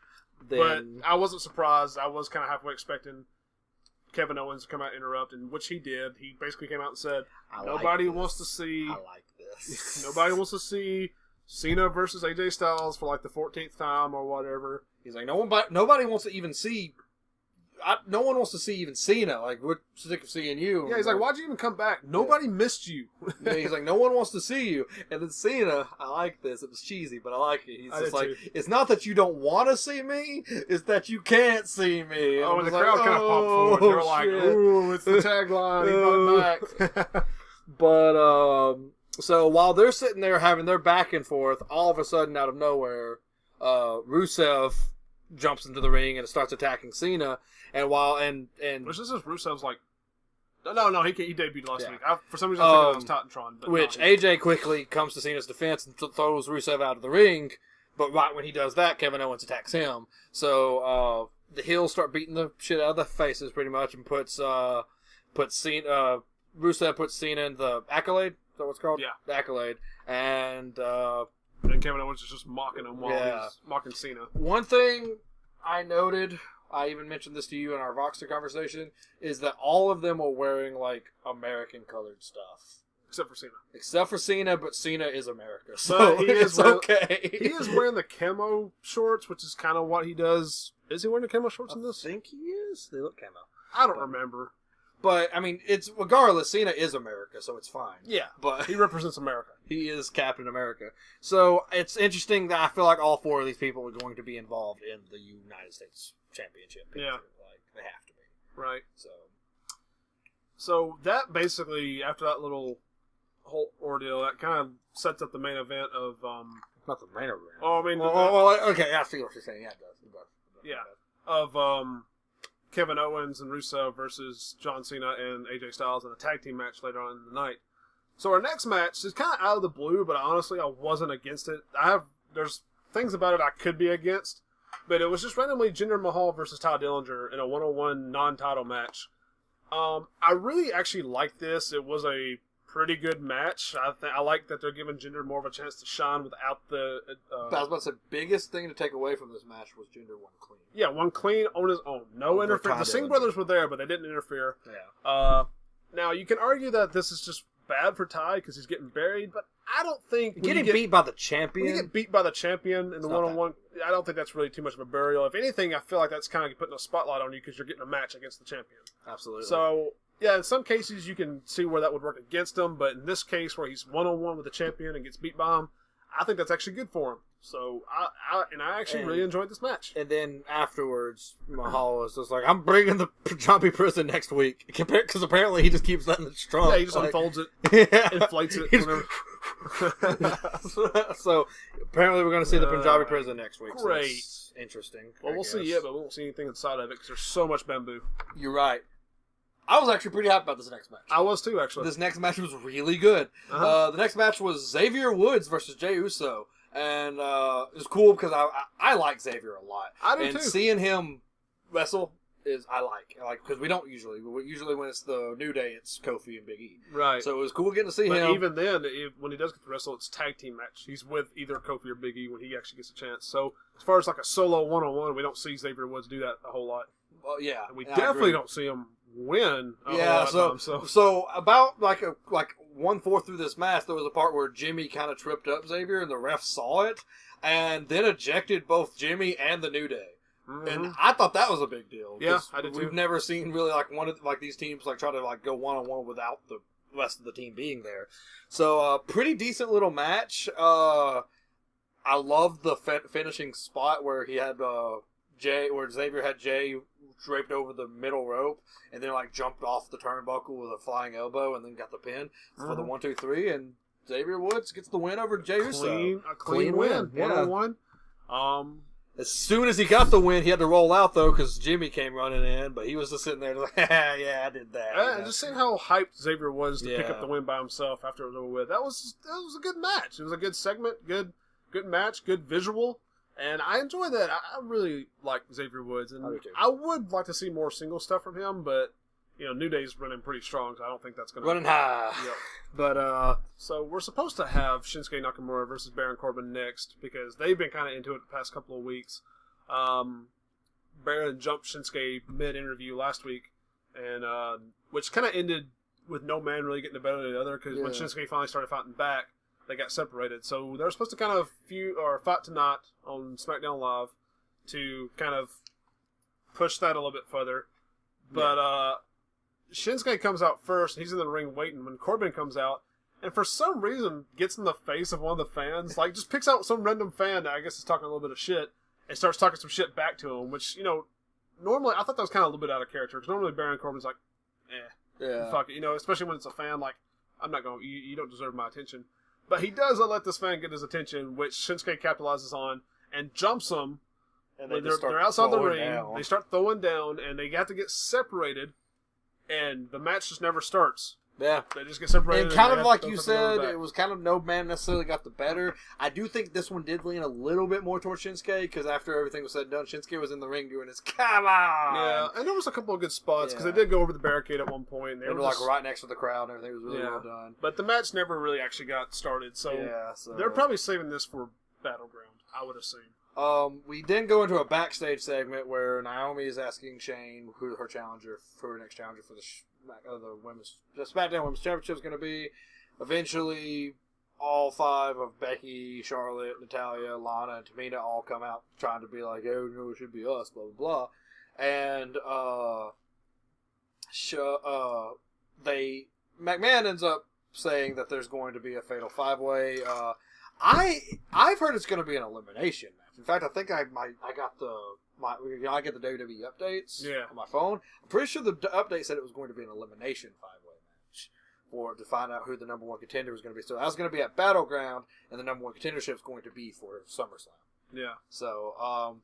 but I wasn't surprised. I was kind of halfway expecting Kevin Owens to come out and interrupt, and which he did. He basically came out and said, "Nobody wants to see. I like this. Nobody wants to see Cena versus AJ Styles for like the 14th time or whatever." He's like, nobody wants to even see. No one wants to see even Cena. Like, we're sick of seeing you. Yeah, he's like, why'd you even come back? Nobody missed you. Yeah, he's like, no one wants to see you. And then Cena, I like this. It was cheesy, but I like it. He's just like, it's not that you don't want to see me, it's that you can't see me. And the crowd kind of popped forward. They were like, ooh, it's the tagline. He brought it back. But, so while they're sitting there having their back and forth, all of a sudden, out of nowhere, Rusev jumps into the ring and starts attacking Cena. And which this is Rusev's like, no, he debuted last week. For some reason, I thought it was Titantron. But AJ quickly comes to Cena's defense and throws Rusev out of the ring. But right when he does that, Kevin Owens attacks him. So the heels start beating the shit out of the faces pretty much, and Rusev puts Cena in the Accolade. Is that what it's called? Yeah, the Accolade. And Kevin Owens is just mocking him while he's mocking Cena. One thing I noted, I even mentioned this to you in our Voxer conversation, is that all of them are wearing like American colored stuff. Except for Cena, but Cena is America, so it's okay. He is wearing the camo shorts, which is kind of what he does. Is he wearing the camo shorts in this? I think he is. They look camo. I don't remember. But, I mean, it's regardless, Cena is America, so it's fine. Yeah, but he represents America. He is Captain America. So, it's interesting that I feel like all four of these people are going to be involved in the United States Championship. Yeah. Like, they have to be. Right. So that basically, after that little whole ordeal, that kind of sets up the main event of... not the main event. Oh, I mean... okay, I see what you're saying. Yeah, it does. Yeah. Of, Kevin Owens and Rusev versus John Cena and AJ Styles in a tag team match later on in the night. So our next match is kind of out of the blue, but honestly, I wasn't against it. There's things about it I could be against, but it was just randomly Jinder Mahal versus Ty Dillinger in a 1-on-1 non-title match. I really actually liked this. It was a pretty good match. I like that they're giving Jinder more of a chance to shine without the... I was about to say, biggest thing to take away from this match was Jinder won clean. Yeah, one clean on his own. No interference. The Singh brothers were there, but they didn't interfere. Yeah. Now, you can argue that this is just bad for Ty because he's getting buried, but I don't think getting beat by the champion. When you get beat by the champion in the one-on-one, I don't think that's really too much of a burial. If anything, I feel like that's kind of putting a spotlight on you because you're getting a match against the champion. Absolutely. So, yeah, in some cases you can see where that would work against him, but in this case where he's one-on-one with the champion and gets beat by him, I think that's actually good for him. So, I actually really enjoyed this match. And then afterwards, Mahal was just like, I'm bringing the zombie prison next week. Because apparently he just keeps letting it strong. Yeah, he just unfolds it, inflates it. So, apparently we're going to see the Punjabi prison next week. Great. So interesting. Well, we'll see it, but we won't see anything inside of it because there's so much bamboo. You're right. I was actually pretty happy about this next match. I was too, actually. This next match was really good. The next match was Xavier Woods versus Jey Uso. And it was cool because I like Xavier a lot. I do and too. Seeing him wrestle I like because we don't usually when it's the New Day it's Kofi and Big E. Right. So it was cool getting to see him. But even then, when he does get to wrestle, it's tag team match. He's with either Kofi or Big E when he actually gets a chance. So as far as like a solo 1-on-1, we don't see Xavier Woods do that a whole lot. Well, yeah, and we definitely don't see him win. So about like 1/4 through this match, there was a part where Jimmy kind of tripped up Xavier, and the ref saw it, and then ejected both Jimmy and the New Day. Mm-hmm. And I thought that was a big deal. Yeah, I did too. We've never seen really like one of these teams like try to like go 1-on-1 without the rest of the team being there. So pretty decent little match. I love the finishing spot where he had Xavier had Jey draped over the middle rope and then like jumped off the turnbuckle with a flying elbow and then got the pin for the 1, 2, 3, and Xavier Woods gets the win over Jey Uso. A clean win. 1-on-1. As soon as he got the win, he had to roll out though because Jimmy came running in, but he was just sitting there like, yeah, I did that. Just seeing how hyped Xavier was to pick up the win by himself after it was over with. That was a good match. It was a good segment, good match, good visual. And I enjoy that. I really like Xavier Woods, and I would like to see more single stuff from him. But New Day's running pretty strong, so I don't think that's going to running high. Yep. But so we're supposed to have Shinsuke Nakamura versus Baron Corbin next because they've been kind of into it the past couple of weeks. Baron jumped Shinsuke mid-interview last week, and which kind of ended with no man really getting the better of the other because when Shinsuke finally started fighting back, they got separated. So they were supposed to kind of fight tonight on SmackDown Live to kind of push that a little bit further. But Shinsuke comes out first. He's in the ring waiting when Corbin comes out. And for some reason gets in the face of one of the fans. Like just picks out some random fan that I guess is talking a little bit of shit and starts talking some shit back to him. Which, normally I thought that was kind of a little bit out of character. Because normally Baron Corbin's like, fuck it. Especially when it's a fan. Like, I'm not going, you don't deserve my attention. But he does let this fan get his attention, which Shinsuke capitalizes on and jumps him. And they're outside the ring. They start throwing down, and they have to get separated, and the match just never starts. Yeah. They just get separated. And kind of like you said, it was kind of no man necessarily got the better. I do think this one did lean a little bit more towards Shinsuke, because after everything was said and done, Shinsuke was in the ring doing his, come on! Yeah, and there was a couple of good spots, because they did go over the barricade at one point. They were like right next to the crowd, and everything was really well done. But the match never really actually got started, so they're probably saving this for Battleground, I would assume. We then go into a backstage segment where Naomi is asking Shane who her next challenger for the SmackDown Women's Championship is going to be. Eventually, all 5 of Becky, Charlotte, Natalya, Lana, and Tamina all come out trying to be like, oh, no, it should be us, blah, blah, blah. And, McMahon ends up saying that there's going to be a fatal 5-way. I've heard it's going to be an elimination match. In fact, I think I get the WWE updates on my phone. I'm pretty sure the update said it was going to be an elimination 5-way match to find out who the number 1 contender was going to be. So that was going to be at Battleground, and the number 1 contendership is going to be for SummerSlam. Yeah. So,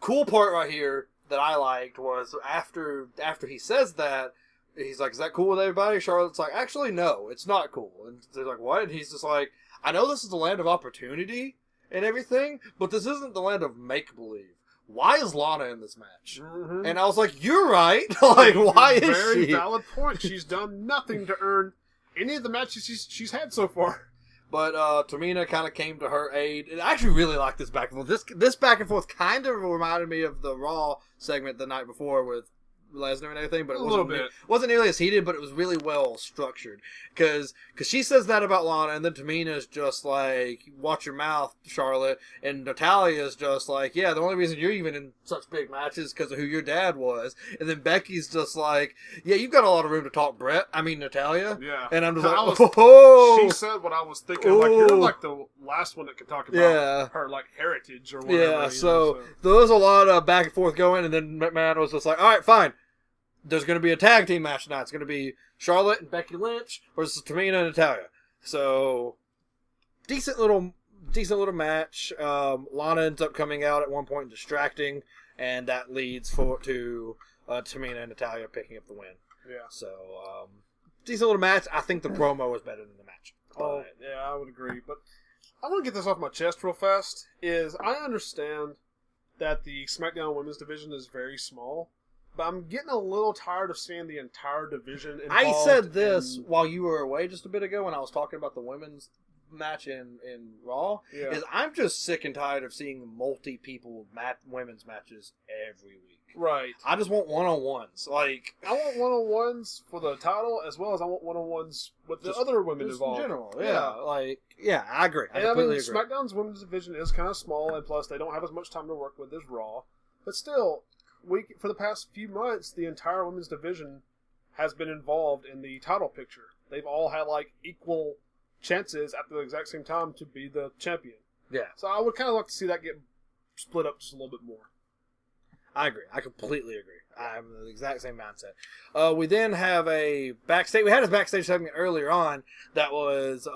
cool part right here that I liked was after he says that, he's like, is that cool with everybody? Charlotte's like, actually, no, it's not cool. And they're like, what? And he's just like, I know this is the land of opportunity and everything, but this isn't the land of make-believe. Why is Lana in this match? Mm-hmm. And I was like, you're right. Like, why is she? Very valid point. She's done nothing to earn any of the matches she's had so far. But Tamina kind of came to her aid. And I actually really like this back and forth. This back and forth kind of reminded me of the Raw segment the night before with Lesnar and everything, but it wasn't nearly as heated, but it was really well structured. Because she says that about Lana, and then Tamina's just like, watch your mouth, Charlotte, and Natalia's just like, yeah, the only reason you're even in such big matches is because of who your dad was. And then Becky's just like, yeah, you've got a lot of room to talk, Natalia. Yeah. And I'm just like, oh! She said what I was thinking. Like, you're like the last one that could talk about her, like, heritage or whatever. Yeah, so there was a lot of back and forth going, and then McMahon was just like, all right, fine. There's going to be a tag team match tonight. It's going to be Charlotte and Becky Lynch versus Tamina and Natalia. So, decent little match. Lana ends up coming out at one point and distracting, and that leads to Tamina and Natalia picking up the win. Yeah. So, decent little match. I think the promo was better than the match. Oh, yeah, I would agree. But I want to get this off my chest real fast. I understand that the SmackDown Women's Division is very small, but I'm getting a little tired of seeing the entire division involved. I said this while you were away just a bit ago when I was talking about the women's match in Raw. Yeah. Is I'm just sick and tired of seeing multi-people women's matches every week. Right. I just want one-on-ones. Like, I want one-on-ones for the title as well as I want one-on-ones with the other women involved. In general, yeah. I agree. I completely agree. SmackDown's women's division is kind of small, and plus they don't have as much time to work with as Raw. But still, for the past few months, the entire women's division has been involved in the title picture. They've all had like equal chances at the exact same time to be the champion. Yeah. So I would kind of like to see that get split up just a little bit more. I agree. I completely agree. I'm the exact same mindset. We then have a backstage. We had a backstage segment earlier on that was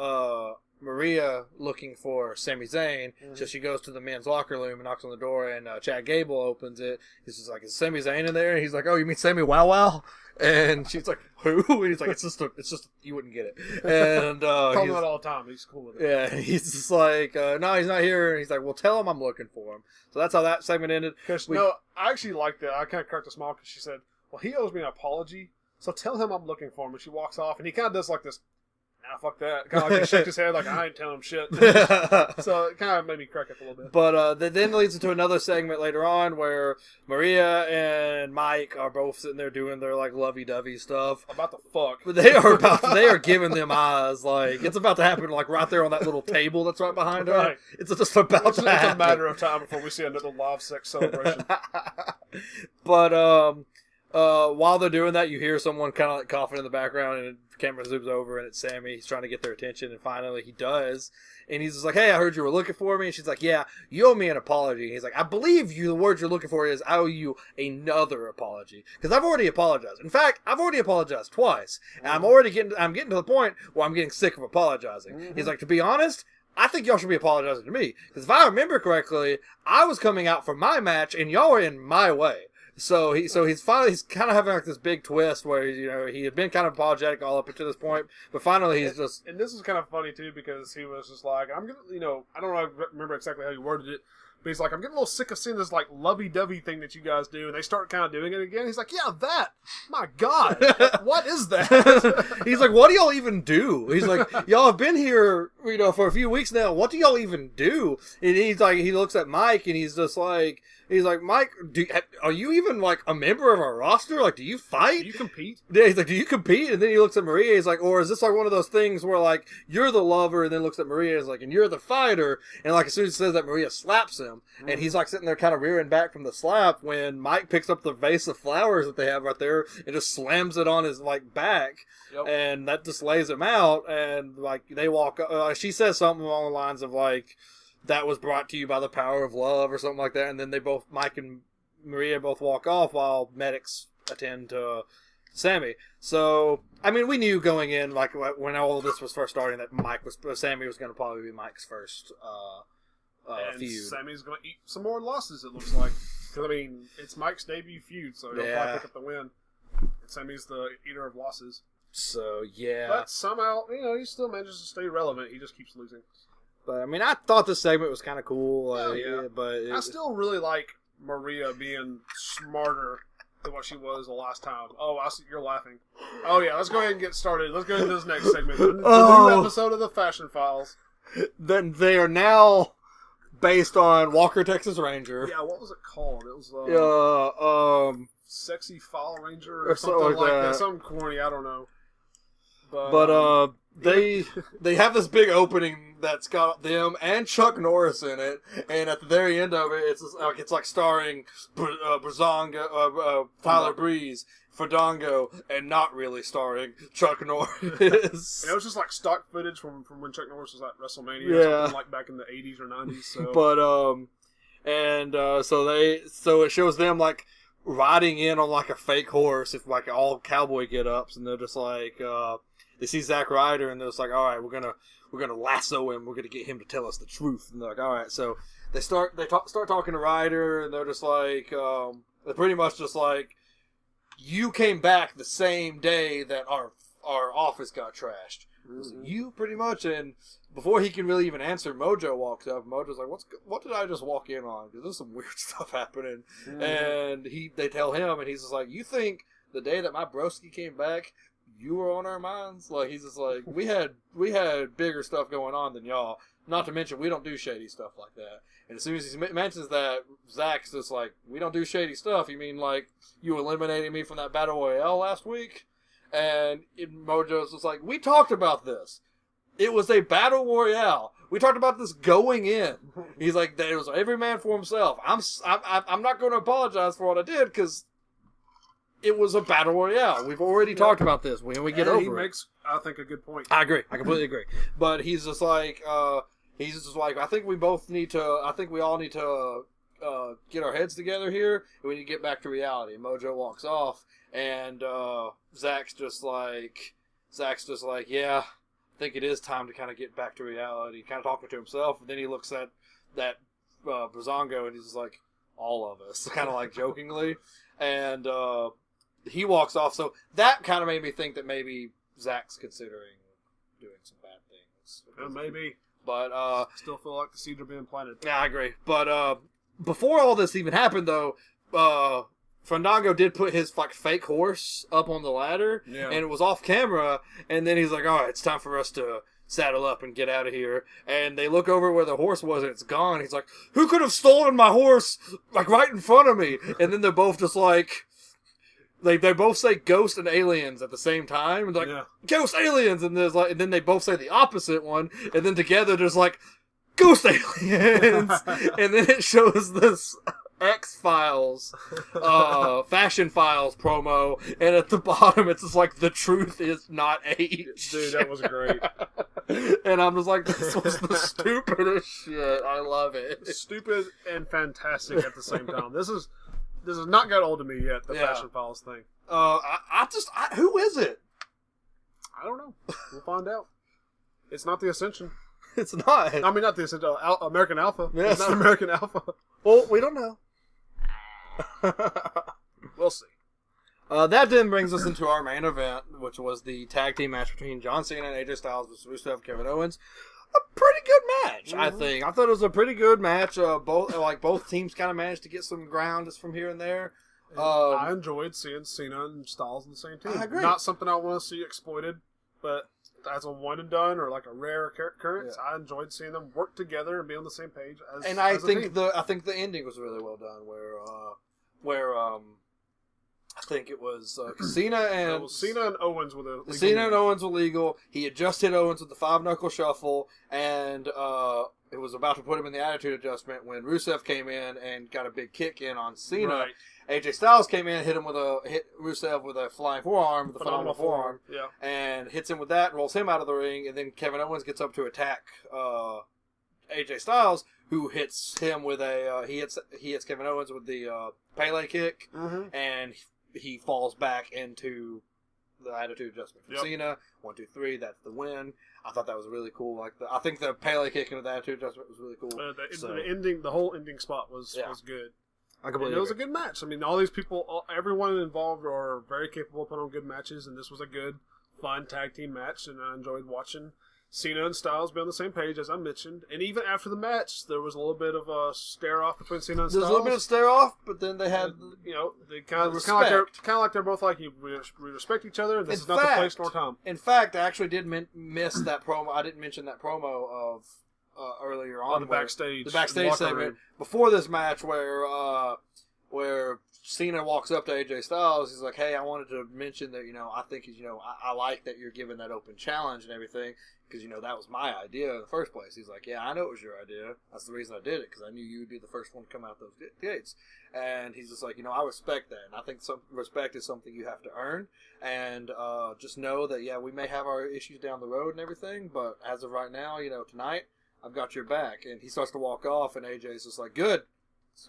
Maria looking for Sami Zayn. Mm-hmm. So she goes to the men's locker room and knocks on the door, and Chad Gable opens it. He's just like, "Is Sami Zayn in there?" And he's like, "Oh, you mean Sammy Wow Wow?" And she's like, "Who?" And he's like, it's just you wouldn't get it. And call him that all the time. He's cool with it. Yeah, he's just like, no, he's not here. And he's like, well, tell him I'm looking for him. So that's how that segment ended. No, I actually liked that. I kind of cracked a smile because she said, well, he owes me an apology, so tell him I'm looking for him. And she walks off, and he kind of does like this, nah, fuck that. Kind of like he shook his head like, I ain't telling him shit. So it kind of made me crack up a little bit. But that then leads into another segment later on where Maria and Mike are both sitting there doing their like lovey-dovey stuff. About to fuck. But they are giving them eyes. Like, it's about to happen like right there on that little table that's right behind her. Right. It's just about to happen. It's a matter of time before we see another live sex celebration. But while they're doing that, you hear someone kind of like coughing in the background, and the camera zooms over, and it's Sammy. He's trying to get their attention, and finally he does. And he's just like, "Hey, I heard you were looking for me." And she's like, "Yeah, you owe me an apology." And he's like, "I believe you. The word you're looking for is I owe you another apology because I've already apologized. In fact, I've already apologized twice, and I'm getting to the point where I'm getting sick of apologizing." Mm-hmm. He's like, "To be honest, I think y'all should be apologizing to me because if I remember correctly, I was coming out for my match, and y'all were in my way." So he's kind of having like this big twist where he had been kind of apologetic all up until this point, but finally he's just. And this is kind of funny too because he was just like, I'm gonna, I don't remember exactly how he worded it, but he's like, I'm getting a little sick of seeing this like lovey-dovey thing that you guys do, and they start kind of doing it again. He's like, yeah, that. My God, what is that? He's like, what do y'all even do? He's like, y'all have been here, for a few weeks now. What do y'all even do? And he's like, he looks at Mike and he's just like. He's like, Mike, are you even, like, a member of our roster? Like, do you fight? Do you compete? Yeah, he's like, do you compete? And then he looks at Maria. He's like, or is this, like, one of those things where, like, you're the lover, and then looks at Maria. He's like, and you're the fighter. And, like, as soon as he says that, Maria slaps him. Mm-hmm. And he's, like, sitting there kind of rearing back from the slap when Mike picks up the vase of flowers that they have right there and just slams it on his, like, back. Yep. And that just lays him out. And, like, they walk she says something along the lines of, like, that was brought to you by the power of love or something like that. And then they both, Mike and Maria both walk off while medics attend to Sammy. So, I mean, we knew going in, like, when all of this was first starting, that Sammy was going to probably be Mike's first feud. Sammy's going to eat some more losses, it looks like. Because, I mean, it's Mike's debut feud, so he'll probably pick up the win. And Sammy's the eater of losses. So, yeah. But somehow, he still manages to stay relevant. He just keeps losing. But, I mean, I thought this segment was kind of cool. But I still really like Maria being smarter than what she was the last time. Oh, I see you're laughing. Oh, yeah, let's go ahead and get started. Let's go into this next segment. The new episode of the Fashion Files. Then they are now based on Walker, Texas Ranger. Yeah, what was it called? It was Sexy File Ranger or something like that. Something corny, I don't know. But they have this big opening that's got them and Chuck Norris in it, and at the very end of it, it's like starring Brazonga, Tyler Breeze, Fandango, and not really starring Chuck Norris. And it was just like stock footage from when Chuck Norris was at WrestleMania or something like back in the 80s or 90s. So. But so it shows them like riding in on like a fake horse, if like all cowboy get-ups, and they're just like they see Zack Ryder and they're just like, all right, we're gonna lasso him, we're gonna get him to tell us the truth, and they're like, all right, so they start talking to Ryder, and they're just like they're pretty much just like, you came back the same day that our office got trashed. Mm-hmm. You pretty much, and before he can really even answer, Mojo walks up. Mojo's like, what did I just walk in on? Because there's some weird stuff happening. Mm-hmm. And they tell him, and he's just like, you think the day that my broski came back, you were on our minds? Like, he's just like, we had bigger stuff going on than y'all. Not to mention, we don't do shady stuff like that. And as soon as he mentions that, Zach's just like, we don't do shady stuff. You mean like you eliminated me from that Battle Royale last week? And Mojo's just like, we talked about this. It was a Battle Royale. We talked about this going in. He's like, it was every man for himself. I'm not going to apologize for what I did because it was a Battle Royale. We've already talked about this. When we get over it. He makes, I think, a good point. I agree. I completely agree. But he's just like, I think we all need to get our heads together here, and we need to get back to reality. And Mojo walks off, and Zach's just like, yeah, I think it is time to kind of get back to reality. Kind of talking to himself, and then he looks at that Brazongo, and he's just like, all of us, kind of like jokingly, and he walks off. So that kind of made me think that maybe Zach's considering doing some bad things. Maybe. But still feel like the seeds are being planted. Yeah, I agree. But before all this even happened, though, Fandango did put his like fake horse up on the ladder, and it was off camera. And then he's like, "All right, it's time for us to saddle up and get out of here." And they look over where the horse was, and it's gone. He's like, "Who could have stolen my horse like right in front of me?" And then they're both just like. They both say ghost and aliens at the same time. And they're like, ghost aliens! And there's like, and then they both say the opposite one. And then together there's like, ghost aliens! And then it shows this X-Files, Fashion Files promo. And at the bottom it's just like, the truth is not H. Dude, that was great. And I'm just like, this was the stupidest shit. I love it. Stupid and fantastic at the same time. This has not got old to me yet, the Fashion Files thing. Who is it? I don't know. We'll find out. It's not the Ascension. It's not. I mean, not the Ascension. American Alpha. Yes. It's not American Alpha. Well, we don't know. We'll see. That then brings us into our main event, which was the tag team match between John Cena and AJ Styles versus Rusev, Kevin Owens. A pretty good match, I think. I thought it was a pretty good match. Both teams kind of managed to get some ground just from here and there. I enjoyed seeing Cena and Styles in the same team. I agree. Not something I want to see exploited, but as a one and done or like a rare occurrence, I enjoyed seeing them work together and be on the same page. I think the ending was really well done, where I think it was Cena and Owens were legal. Cena and Owens were legal. He had just hit Owens with the 5-knuckle shuffle, and it was about to put him in the attitude adjustment when Rusev came in and got a big kick in on Cena. Right. AJ Styles came in, hit Rusev with a flying forearm, with a phenomenal forearm, and hits him with that, rolls him out of the ring, and then Kevin Owens gets up to attack AJ Styles, who hits him with he hits Kevin Owens with the Pele kick, and he falls back into the attitude adjustment from Cena. 1, 2, 3. That's the win. I thought that was really cool. I think the Pele kick into the attitude adjustment was really cool. The whole ending spot was good. It was a good match. I mean, all these people, everyone involved are very capable of putting on good matches, and this was a good, fun tag team match, and I enjoyed watching Cena and Styles be on the same page, as I mentioned. And even after the match, there was a little bit of a stare-off between Cena and Styles. There's a little bit of stare-off, but then they had... they kind of like they're both like, we respect each other, and this is not the place nor time. In fact, I actually did miss that promo. I didn't mention that promo of earlier on. The backstage segment room. before this match where Cena walks up to AJ Styles. He's like, "Hey, I wanted to mention that I think I like that you're giving that open challenge and everything because that was my idea in the first place." He's like, "Yeah, I know it was your idea. That's the reason I did it because I knew you would be the first one to come out those gates." And he's just like, I respect that, and I think respect is something you have to earn. And just know that we may have our issues down the road and everything, but as of right now, tonight I've got your back. And he starts to walk off, and AJ's just like, "Good.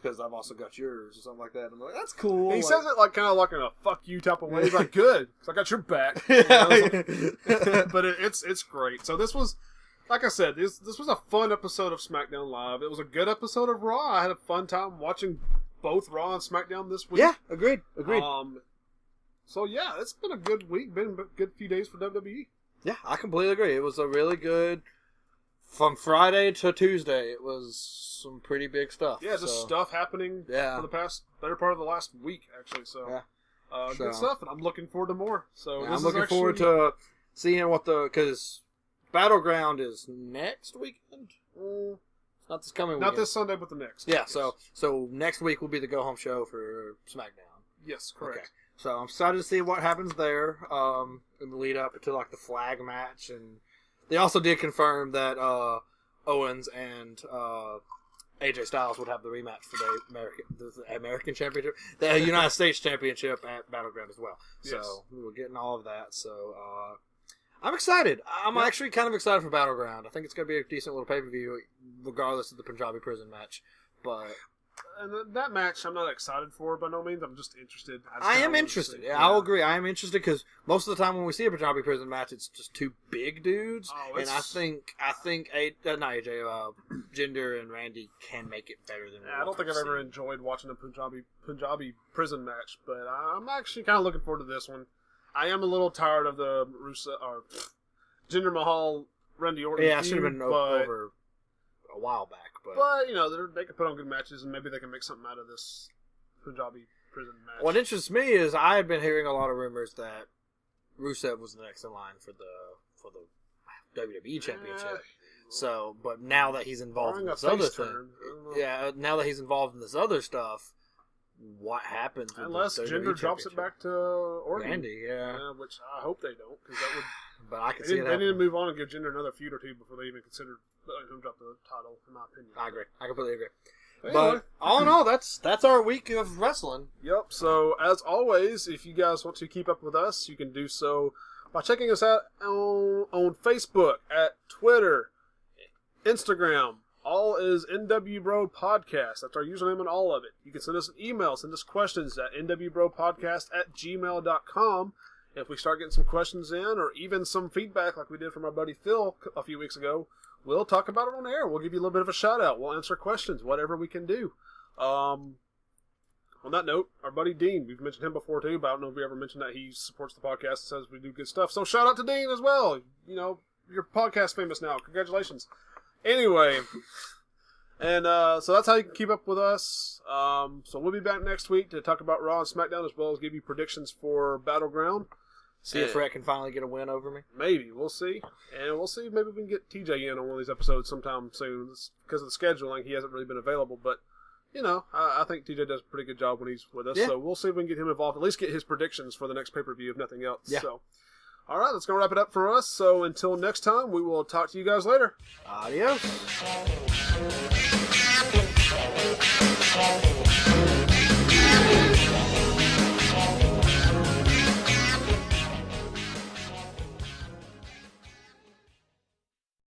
Because I've also got yours," or something like that. I'm like, that's cool. He says it kind of like in a "fuck you" type of way. He's like, "Good, so I got your back." But it's great. So this was, like I said, this was a fun episode of SmackDown Live. It was a good episode of Raw. I had a fun time watching both Raw and SmackDown this week. Yeah, agreed. So yeah, it's been a good week. Been a good few days for WWE. Yeah, I completely agree. It was a really good. From Friday to Tuesday, it was some pretty big stuff. Yeah, just stuff happening for the better part of the last week, actually. So, good stuff, and I'm looking forward to more. So I'm looking forward to seeing because Battleground is next weekend. Not this coming weekend. Not this Sunday, but the next. Yeah, yes. So next week will be the go-home show for SmackDown. Yes, correct. Okay. So I'm excited to see what happens there in the lead up to the flag match, and they also did confirm that Owens and AJ Styles would have the rematch for the American Championship, the United States Championship at Battleground as well. So we're getting all of that. So I'm excited. I'm actually kind of excited for Battleground. I think it's going to be a decent little pay-per-view, regardless of the Punjabi prison match. But that match, I'm not excited for by no means. I'm just interested. I am interested. Yeah, I'll agree. I am interested because most of the time when we see a Punjabi prison match, it's just two big dudes, and I think Jinder and Randy can make it better than. I don't think I've ever enjoyed watching a Punjabi prison match, but I'm actually kind of looking forward to this one. I am a little tired of the Jinder Mahal Randy Orton. Yeah, I should have been over a while back. But they can put on good matches, and maybe they can make something out of this Punjabi prison match. What interests me is I have been hearing a lot of rumors that Rusev was the next in line for the WWE Championship. So, but now that he's involved in this other thing, now that he's involved in this other stuff, what happens? Unless Jinder drops it back to Orton, Randy, which I hope they don't, because that would. But I can see it. They need to move on and give Jinder another feud or two before they even consider him drop the title. In my opinion, I agree. I completely agree. Anyway. But all in all, that's our week of wrestling. Yep. So as always, if you guys want to keep up with us, you can do so by checking us out on Facebook, at Twitter, Instagram. All is n.W.bro podcast. That's our username and all of it. You can send us an email, send us questions at nwbropodcast@gmail.com. If we start getting some questions in, or even some feedback like we did from our buddy Phil a few weeks ago, we'll talk about it on air. We'll give you a little bit of a shout out. We'll answer questions, whatever we can do. On that note, our buddy Dean, we've mentioned him before too, but I don't know if we ever mentioned that he supports the podcast and says we do good stuff. So shout out to Dean as well. You're podcast famous now. Congratulations. Anyway, and so that's how you can keep up with us. So we'll be back next week to talk about Raw and SmackDown, as well as give you predictions for Battleground. See if Rhett can finally get a win over me. Maybe. We'll see. And we'll see if maybe we can get TJ in on one of these episodes sometime soon. Because of the scheduling, he hasn't really been available. But, I think TJ does a pretty good job when he's with us. Yeah. So we'll see if we can get him involved. At least get his predictions for the next pay-per-view, if nothing else. Yeah. So, all right, that's going to wrap it up for us. So until next time, we will talk to you guys later. Adios.